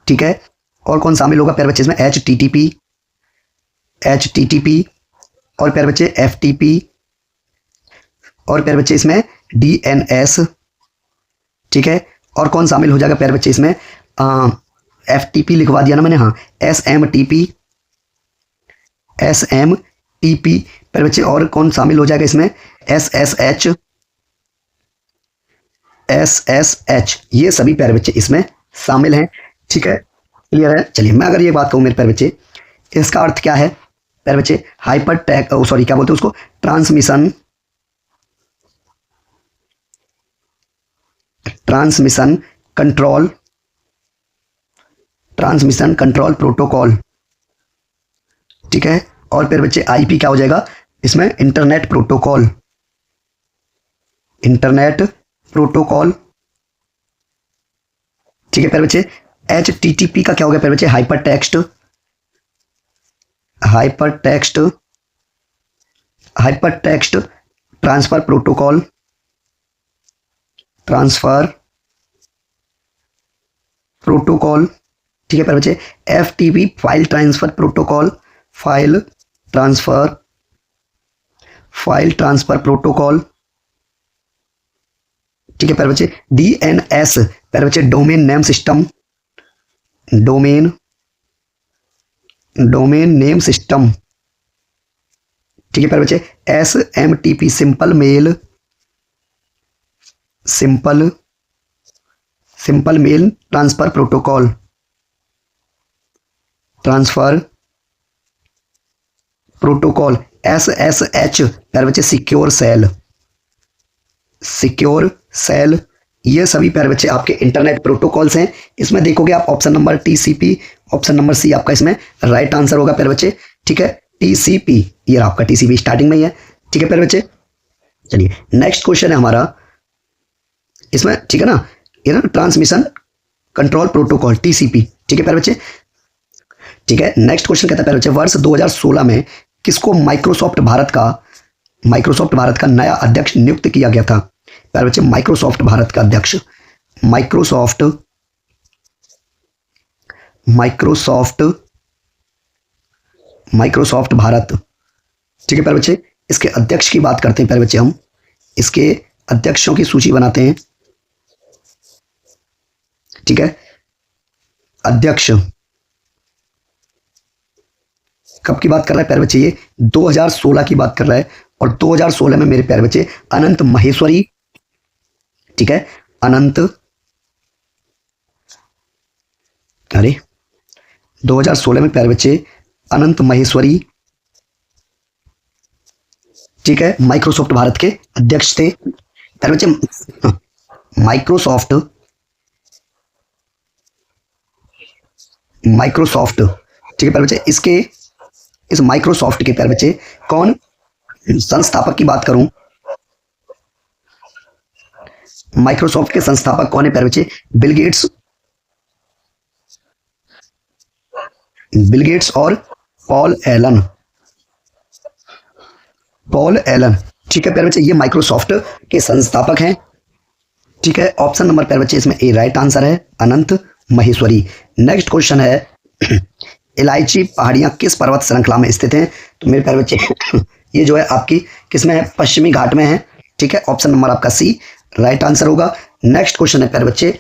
ठीक है, और कौन शामिल होगा प्यारे बच्चे इसमें? एचटीटीपी और प्यारे बच्चे एफटीपी, और प्यारे बच्चे इसमें डीएनएस। ठीक है, और कौन शामिल हो जाएगा प्यारे बच्चे इसमें? एफटीपी लिखवा दिया ना मैंने, हाँ, एसएमटीपी प्यारे बच्चे, और कौन शामिल हो जाएगा इसमें? एसएसएच, ये सभी प्यारे बच्चे इसमें शामिल हैं। ठीक है, क्लियर है? चलिए, मैं अगर ये बात कहूं मेरे प्यारे बच्चे, इसका अर्थ क्या है प्यारे बच्चे? हाइपर टेक, सॉरी क्या बोलते हैं उसको? Transmission control protocol. ठीक है, और फिर बच्चे आईपी क्या हो जाएगा इसमें? Internet protocol. ठीक है प्यारे बच्चे, एचटीटीपी का क्या हो गया प्यारे बच्चे? Hypertext transfer protocol. ठीक है प्यारे बच्चे, FTP file transfer protocol. File transfer protocol. ठीक है प्यारे बच्चे, डीएनएस प्यारे बच्चे domain name system. Domain name system. ठीक है प्यारे बच्चे, SMTP simple mail transfer protocol. SSH प्यारे बच्चे सिक्योर सेल। ये सभी प्यारे बच्चे आपके इंटरनेट प्रोटोकॉल्स हैं। इसमें देखोगे आप option number TCP, option number C आपका इसमें राइट आंसर होगा प्यारे बच्चे। ठीक है, टीसीपी, ये आपका टीसीपी स्टार्टिंग में ही है। ठीक है प्यारे बच्चे, चलिए नेक्स्ट क्वेश्चन है हमारा इसमें। ठीक है ना, ये ना ट्रांसमिशन कंट्रोल प्रोटोकॉल टीसीपी। ठीक है प्यारे बच्चे, ठीक है, नेक्स्ट क्वेश्चन कहता है प्यारे बच्चे, वर्ष 2016 में किसको माइक्रोसॉफ्ट भारत का नया अध्यक्ष नियुक्त किया गया था? प्यारे बच्चे, माइक्रोसॉफ्ट भारत का अध्यक्ष, माइक्रोसॉफ्ट भारत। ठीक है प्यारे बच्चे, इसके अध्यक्ष की बात करते हैं प्यारे बच्चे। हम इसके अध्यक्षों की सूची बनाते हैं। ठीक है, अध्यक्ष कब की बात कर रहा है प्यारे बच्चे? ये 2016 की बात कर रहा है, और 2016 में मेरे प्यारे बच्चे अनंत महेश्वरी। ठीक है, 2016 में प्यारे बच्चे अनंत महेश्वरी, ठीक है, माइक्रोसॉफ्ट भारत के अध्यक्ष थे प्यारे बच्चे। Microsoft Microsoft. ठीक है प्यारे बच्चे, इसके इस माइक्रोसॉफ्ट के प्यारे बच्चे कौन संस्थापक की बात करूं, माइक्रोसॉफ्ट के संस्थापक कौन है प्यारे बच्चे? बिल गेट्स, बिल गेट्स और पॉल एलन, पॉल एलन। ठीक है प्यारे बच्चे, ये माइक्रोसॉफ्ट के संस्थापक हैं। ठीक है, ऑप्शन नंबर प्यारे बच्चे इसमें ए राइट आंसर है, अनंत महेश्वरी। नेक्स्ट क्वेश्चन है इलायची पहाड़ियां किस पर्वत श्रृंखला में स्थित हैं? तो मेरे प्यारे बच्चे ये जो है आपकी किस में है? पश्चिमी घाट में है। ठीक है, ऑप्शन नंबर आपका सी राइट आंसर होगा। नेक्स्ट क्वेश्चन है प्यारे बच्चे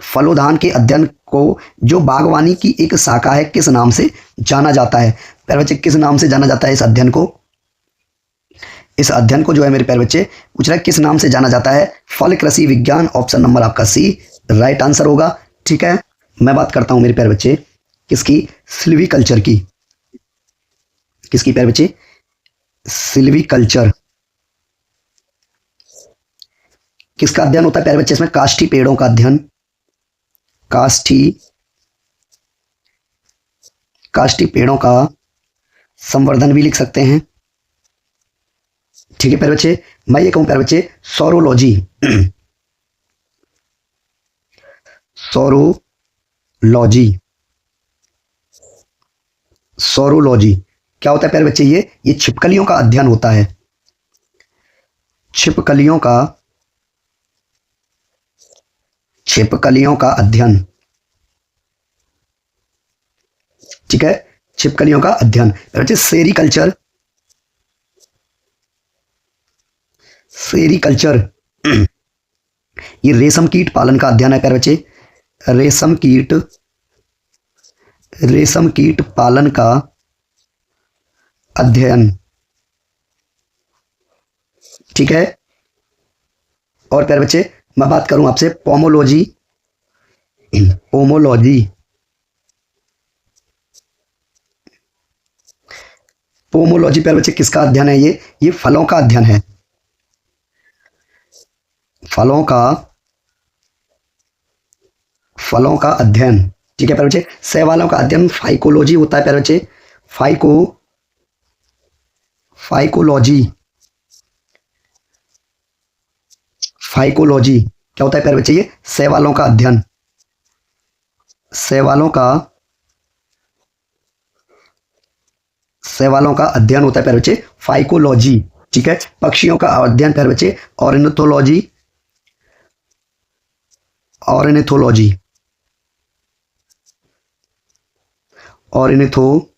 फलोधान के अध्ययन को जो बागवानी की एक शाखा है किस नाम से जाना जाता है? प्यारे बच्चे किस नाम से जाना जाता है इस अध्ययन को? इस अध्ययन को जो है मेरे प्यारे बच्चे पूछ रहा है किस नाम से जाना जाता है? फल कृषि विज्ञान, ऑप्शन नंबर आपका सी राइट आंसर होगा। ठीक है, मैं बात करता हूं मेरे प्यारे बच्चे किसकी? सिल्वीकल्चर की। किसकी प्यारे बच्चे? सिल्वीकल्चर। किसका अध्ययन होता है प्यारे बच्चे इसमें? काष्ठी पेड़ों का अध्ययन, काष्ठी पेड़ों का संवर्धन भी लिख सकते हैं। ठीक है प्यारे बच्चे, मैं ये कहूं प्यारे बच्चे सौरोलॉजी, सौरोलॉजी, सौरोलॉजी क्या होता है प्यारे बच्चे? ये छिपकलियों का अध्ययन होता है, छिपकलियों का अध्ययन। ठीक है, छिपकलियों का अध्ययन। बच्चे सेरीकल्चर, सेरीकल्चर ये रेशम कीट पालन का अध्ययन है प्यारे बच्चे, रेशम कीट पालन का अध्ययन। ठीक है, और प्यारे बच्चे मैं बात करूं आपसे पोमोलॉजी, पोमोलॉजी, पोमोलॉजी प्यारे बच्चे किसका अध्ययन है? ये फलों का अध्ययन है, फलों का अध्ययन। ठीक है प्यारे बच्चे, शैवालों का अध्ययन फाइकोलॉजी होता है प्यारे बच्चे, फाइकोलॉजी, फाइकोलॉजी क्या होता है प्यारे बच्चे? ये शैवालों का अध्ययन, शैवालों का अध्ययन होता है प्यारे बच्चे फाइकोलॉजी। ठीक है, पक्षियों का अध्ययन प्यारे बच्चे ऑर्निथोलॉजी, ऑर्निथोलॉजी, ऑर्निथोलॉजी।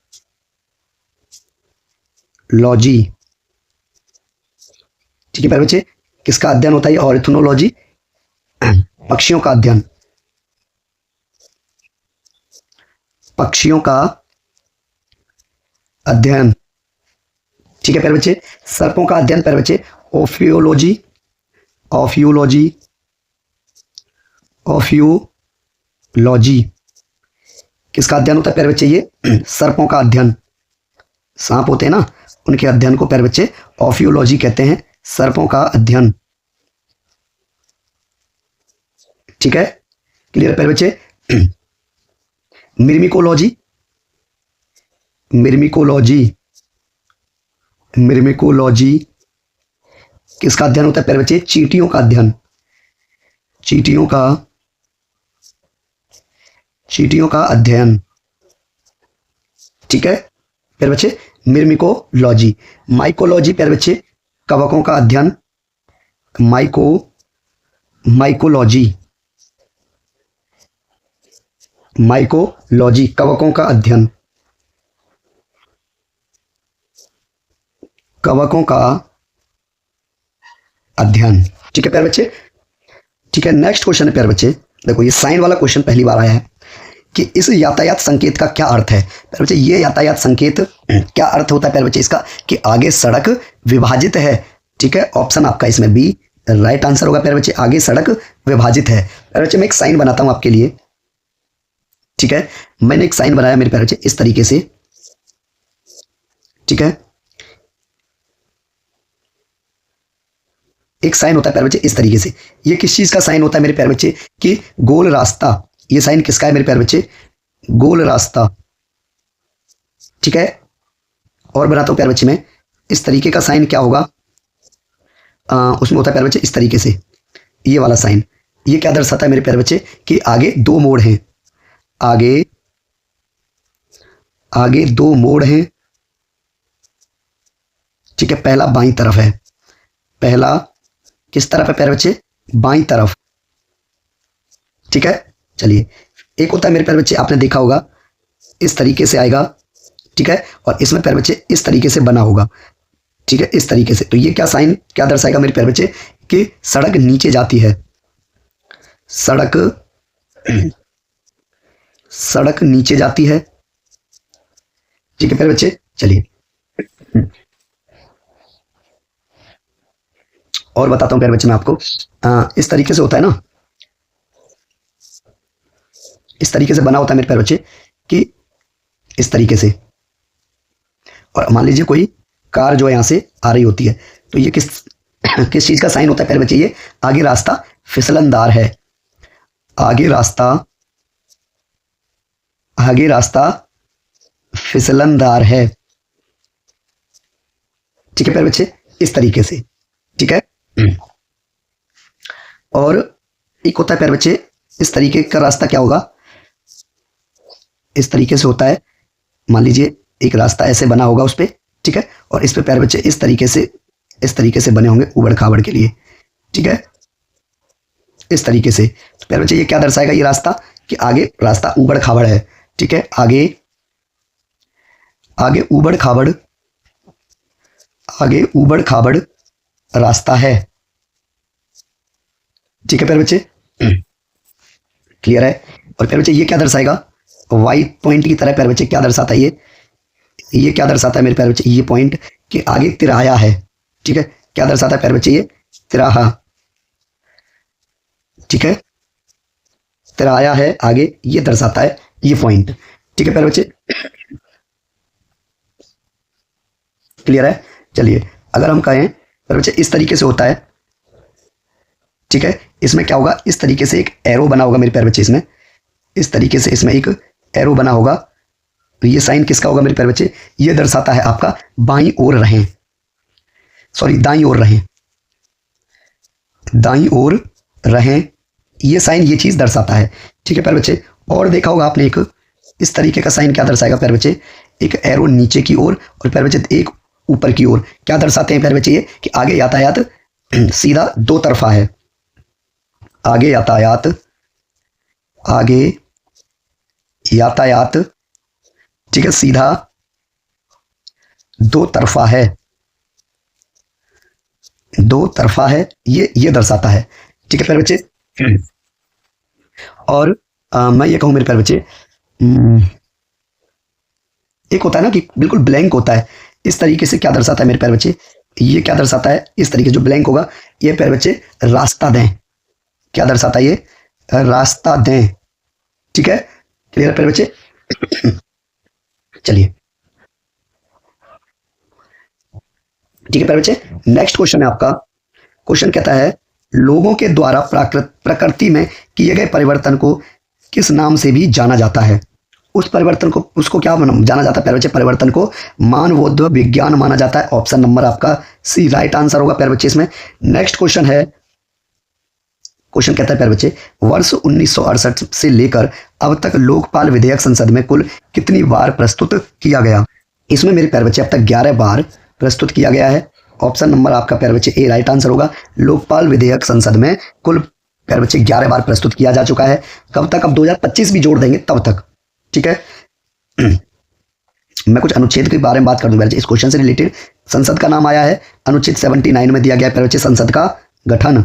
ठीक है प्यारे बच्चे, किसका अध्ययन होता है? ऑर्निथोलॉजी, पक्षियों का अध्ययन, पक्षियों का अध्ययन। ठीक है प्यारे बच्चे, सर्पों का अध्ययन प्यारे बच्चे ओफियोलॉजी, ऑफियोलॉजी, ऑफियोलॉजी। किसका अध्ययन होता है प्यारे बच्चे? ये सर्पों का अध्ययन, सांप होते हैं ना, उनके अध्ययन को प्यारे बच्चे ऑफियोलॉजी कहते हैं, सर्पों का अध्ययन। ठीक है, क्लियर प्यारे बच्चे? मिर्मिकोलॉजी, मिर्मिकोलॉजी, मिर्मिकोलॉजी किसका अध्ययन होता है प्यारे बच्चे? चींटियों का अध्ययन, चींटियों का अध्ययन। ठीक है प्यारे बच्चे, मिर्मिकोलॉजी। माइकोलॉजी प्यारे बच्चे कवकों का अध्ययन, माइकोलॉजी, माइकोलॉजी कवकों का अध्ययन, कवकों का अध्ययन। ठीक है प्यारे बच्चे? ठीक है, नेक्स्ट क्वेश्चन है प्यारे बच्चे, देखो ये साइन वाला क्वेश्चन पहली बार आया है कि इस यातायात संकेत का क्या अर्थ है? प्यारे बच्चे ये यातायात संकेत क्या अर्थ होता है प्यारे बच्चे इसका? कि आगे सड़क विभाजित है। ठीक है, ऑप्शन आपका इसमें बी राइट आंसर होगा प्यारे बच्चे, आगे सड़क विभाजित है। प्यारे बच्चे मैं एक साइन बनाता हूं आपके लिए। ठीक है, मैंने एक साइन बनाया मेरे प्यारे बच्चे इस तरीके से। ठीक है, एक साइन होता है प्यारे बच्चे इस तरीके से। ये किस चीज का साइन होता है मेरे प्यारे बच्चे? कि गोल रास्ता ये साइन किसका है मेरे प्यारे बच्चे? गोल रास्ता। ठीक है, और बनाता हूं प्यारे बच्चे मैं। इस तरीके का साइन क्या होगा? उसमें होता है प्यारे बच्चे इस तरीके से, ये वाला साइन। ये क्या दर्शाता है मेरे प्यारे बच्चे? कि आगे दो मोड़ हैं, आगे दो मोड़ हैं। ठीक है, पहला बाईं तरफ है, पहला किस तरफ है प्यारे बच्चे? बाईं तरफ। ठीक है, चलिए एक होता है मेरे प्यारे बच्चे, आपने देखा होगा इस तरीके से आएगा। ठीक है, और इसमें प्यारे बच्चे इस तरीके से बना होगा। ठीक है, इस तरीके से। तो ये क्या साइन क्या दर्शाएगा मेरे प्यारे बच्चे? कि सड़क नीचे जाती है, सड़क नीचे जाती है। ठीक है प्यारे बच्चे, चलिए और बताता हूं प्यारे बच्चे मैं आपको। इस तरीके से होता है ना, इस तरीके से बना होता है मेरे प्यारे बच्चे कि इस तरीके से। और मान लीजिए कोई कार जो है यहां से आ रही होती है, तो ये किस किस चीज का साइन होता है प्यारे बच्चे? ये आगे रास्ता फिसलनदार है, आगे रास्ता फिसलनदार है। ठीक है प्यारे बच्चे, इस तरीके से। ठीक है, और एक होता है प्यारे बच्चे इस तरीके का रास्ता क्या होगा? इस तरीके से होता है, मान लीजिए एक रास्ता ऐसे बना होगा उस पे। ठीक है, और इस पे प्यारे बच्चे इस तरीके से बने होंगे उबड़ खाबड़ के लिए। ठीक है, इस तरीके से। तो प्यारे बच्चे ये क्या दर्शाएगा? ये रास्ता कि आगे रास्ता उबड़ खाबड़ है। ठीक है, आगे उबड़ खाबड़ रास्ता है। ठीक है प्यारे बच्चे, क्लियर है? और प्यारे बच्चे ये क्या दर्शाएगा? वाई पॉइंट की तरह प्यारे बच्चे क्या दर्शाता है? ये क्या दर्शाता है मेरे प्यारे बच्चे? ये पॉइंट कि आगे तिराहा है। ठीक है, क्या दर्शाता है प्यारे बच्चे? ये तिराहा। ठीक है, तिराहा है आगे, ये दर्शाता है ये पॉइंट। ठीक है प्यारे बच्चे, क्लियर है? चलिए अगर हम कहें प्यारे बच्चे इस तरीके से होता है। ठीक है, इसमें क्या होगा? इस तरीके से एक एरो बना होगा मेरे प्यारे बच्चे, इसमें इस तरीके से इसमें एक एरो बना होगा। तो ये साइन किसका होगा मेरे प्यारे बच्चे? ये दर्शाता है आपका बाईं ओर रहें, सॉरी दाईं ओर रहें, दाईं ओर रहें। ये साइन ये चीज दर्शाता है। ठीक है प्यारे बच्चे, और देखा होगा आपने एक इस तरीके का साइन क्या दर्शाएगा प्यारे बच्चे? एक एरो नीचे की ओर और प्यारे बच्चे एक ऊपर की ओर। क्या दर्शाते हैं प्यारे बच्चे? ये कि आगे यातायात सीधा दो तरफा है, आगे यातायात ठीक है सीधा दो तरफा है, ये दर्शाता है। ठीक है प्यारे बच्चे, और मैं ये कहूं मेरे प्यारे बच्चे, एक होता है ना कि बिल्कुल ब्लैंक होता है, इस तरीके से क्या दर्शाता है मेरे प्यारे बच्चे? ये क्या दर्शाता है? इस तरीके जो ब्लैंक होगा, ये प्यारे बच्चे रास्ता दें। क्या दर्शाता है? ये रास्ता दें। ठीक है, क्लियर है प्यारे बच्चे? चलिए ठीक है प्यारे बच्चे, नेक्स्ट क्वेश्चन है आपका। क्वेश्चन कहता है लोगों के द्वारा प्रकृति में किए गए परिवर्तन को किस नाम से भी जाना जाता है? उस परिवर्तन को उसको क्या जाना जाता है प्यारे बच्चे? परिवर्तन को मानवोध विज्ञान माना जाता है। ऑप्शन नंबर आपका सी राइट आंसर होगा प्यारे बच्चे इसमें। नेक्स्ट क्वेश्चन है, क्वेश्चन कहता है प्यारे बच्चे वर्ष 1968 से लेकर अब तक लोकपाल विधेयक संसद में कुल कितनी बार प्रस्तुत किया गया? इसमें मेरे प्यारे बच्चे अब तक 11 बार प्रस्तुत किया गया है। ऑप्शन नंबर आपका प्यारे बच्चे ए राइट आंसर होगा। लोकपाल विधेयक संसद में कुल प्यारे बच्चे 11 बार प्रस्तुत किया जा चुका है। कब तक? अब 2025 भी जोड़ देंगे तब तक। ठीक है, मैं कुछ अनुच्छेद के बारे में बात कर दूं इस क्वेश्चन से रिलेटेड। संसद का नाम आया है, अनुच्छेद 79 में दिया गया है प्यारे बच्चे संसद का गठन।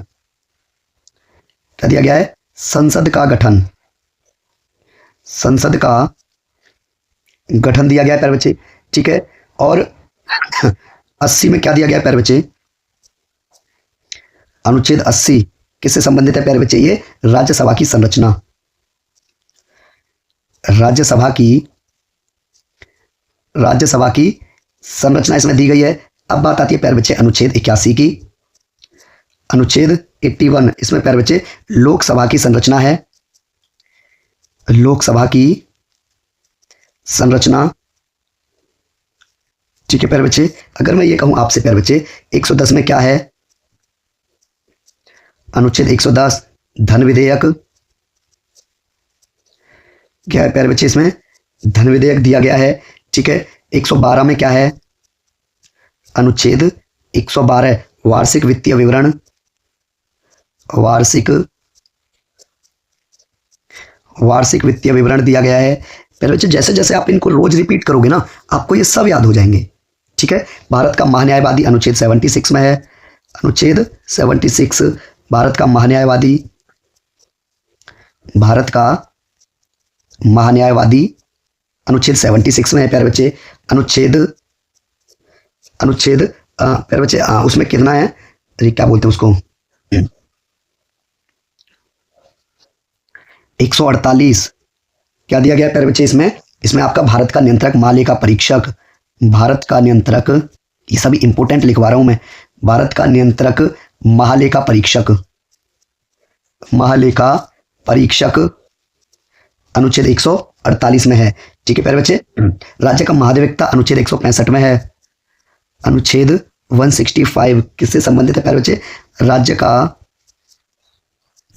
क्या दिया गया है? संसद का गठन, संसद का गठन दिया गया है प्यारे बच्चे। ठीक है, और 80 में क्या दिया गया है प्यारे बच्चे? अनुच्छेद 80 किससे संबंधित है प्यारे बच्चे? ये राज्यसभा की संरचना, राज्यसभा की संरचना इसमें दी गई है। अब बात आती है प्यारे बच्चे अनुच्छेद 81 की। अनुच्छेद 81 इसमें प्यारे बच्चे लोकसभा की संरचना है। लोकसभा की संरचना। ठीक है प्यारे बच्चे, अगर मैं ये कहूं आपसे प्यारे बच्चे 110 में क्या है, अनुच्छेद 110 धन विधेयक, क्या है प्यारे बच्चे, इसमें धन विधेयक दिया गया है। ठीक है, 112 में क्या है, अनुच्छेद 112 वार्षिक वित्तीय विवरण, वार्षिक वित्तीय विवरण दिया गया है। प्यारे बच्चे जैसे जैसे आप इनको रोज रिपीट करोगे ना, आपको ये सब याद हो जाएंगे। ठीक है, भारत का महान्यायवादी अनुच्छेद 76 में है, अनुच्छेद 76 भारत का महान्यायवादी, अनुच्छेद 76 में है प्यारे बच्चे। अनुच्छेद प्यारे बच्चे उसमें कितना है, अरे क्या बोलते हैं उसको, 148 क्या दिया गया प्यारे बच्चे इसमें आपका भारत का नियंत्रक, महालेखा परीक्षक, भारत का नियंत्रक, ये सभी इंपोर्टेंट लिखवा रहा हूं मैं, भारत का नियंत्रक महालेखा परीक्षक अनुच्छेद 148 में है। ठीक है प्यारे बच्चे, राज्य का महाधिवक्ता अनुच्छेद 165 में है, अनुच्छेद 165 किससे संबंधित है प्यारे बच्चे, राज्य का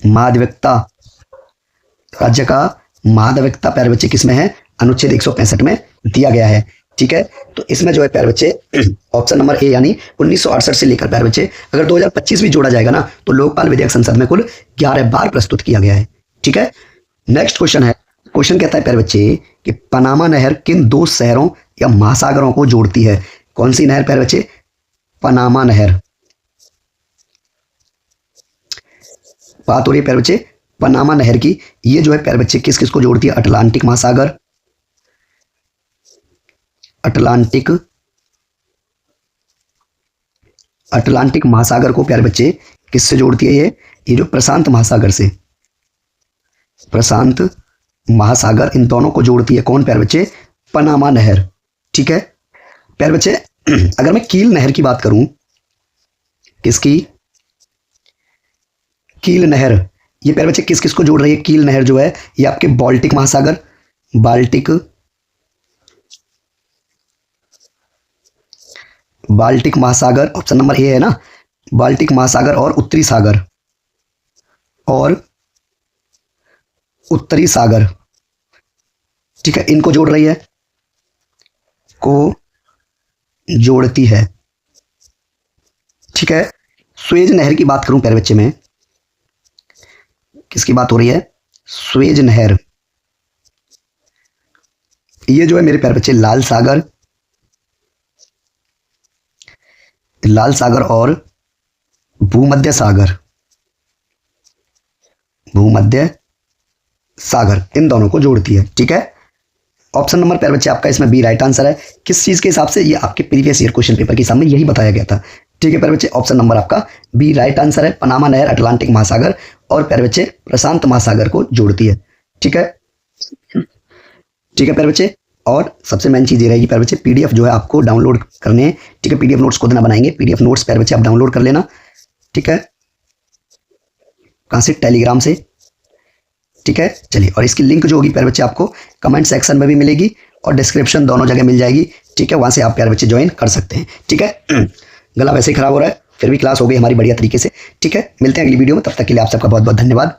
महाधिवक्ता प्यारे बच्चे किसमें है, अनुच्छेद 165 में दिया गया है। ठीक है, तो इसमें जो है प्यारे बच्चे ऑप्शन नंबर ए यानी 1968 से लेकर प्यारे बच्चे अगर 2025 भी जोड़ा जाएगा ना, तो लोकपाल विधेयक संसद में कुल 11 बार प्रस्तुत किया गया है। ठीक है, नेक्स्ट क्वेश्चन है, क्वेश्चन कहता है प्यारे बच्चे कि पनामा नहर किन दो शहरों या महासागरों को जोड़ती है। कौन सी नहर प्यारे बच्चे, पनामा नहर, बात हो रही है प्यारे बच्चे पनामा नहर की। ये जो है प्यारे बच्चे किस किस को जोड़ती है, अटलांटिक महासागर को प्यारे बच्चे किससे जोड़ती है, ये जो प्रशांत महासागर इन दोनों को जोड़ती है। कौन प्यारे बच्चे, पनामा नहर। ठीक है प्यारे बच्चे, अगर मैं कील नहर की बात करूं, किसकी, कील नहर, ये प्यारे बच्चे किस किस को जोड़ रही है, कील नहर जो है ये आपके बाल्टिक महासागर, ऑप्शन नंबर ए है ना, बाल्टिक महासागर और उत्तरी सागर। ठीक है, इनको जोड़ रही है, जोड़ती है। ठीक है, स्वेज नहर की बात करूं प्यारे बच्चे में, किसकी बात हो रही है, स्वेज नहर, ये जो है मेरे प्यारे बच्चे लाल सागर और भूमध्य सागर इन दोनों को जोड़ती है। ठीक है, ऑप्शन नंबर प्यारे बच्चे आपका इसमें बी राइट आंसर है। किस चीज के हिसाब से, ये आपके प्रीवियस ईयर क्वेश्चन पेपर के सामने यही बताया गया था। ठीक है प्यारे बच्चे, ऑप्शन नंबर आपका बी राइट आंसर है, पनामा नहर अटलांटिक महासागर और प्यारे बच्चे प्रशांत महासागर को जोड़ती है। ठीक है प्यारे बच्चे, और सबसे मेन चीज ये रहेगी प्यारे बच्चे, पीडीएफ जो है आपको डाउनलोड करने हैं। ठीक है, पीडीएफ नोट्स खुद ना बनाएंगे, पीडीएफ नोट्स प्यारे बच्चे आप डाउनलोड कर लेना। ठीक है, कहां से, टेलीग्राम से। ठीक है, चलिए, और इसकी लिंक जो होगी प्यारे बच्चे आपको कमेंट सेक्शन में भी मिलेगी और डिस्क्रिप्शन दोनों जगह मिल जाएगी। ठीक है, वहां से आप प्यारे बच्चे ज्वाइन कर सकते हैं। ठीक है, गला वैसे ही खराब हो रहा है, फिर भी क्लास हो गई हमारी बढ़िया तरीके से। ठीक है, मिलते हैं अगली वीडियो में, तब तक के लिए आप सबका बहुत बहुत धन्यवाद।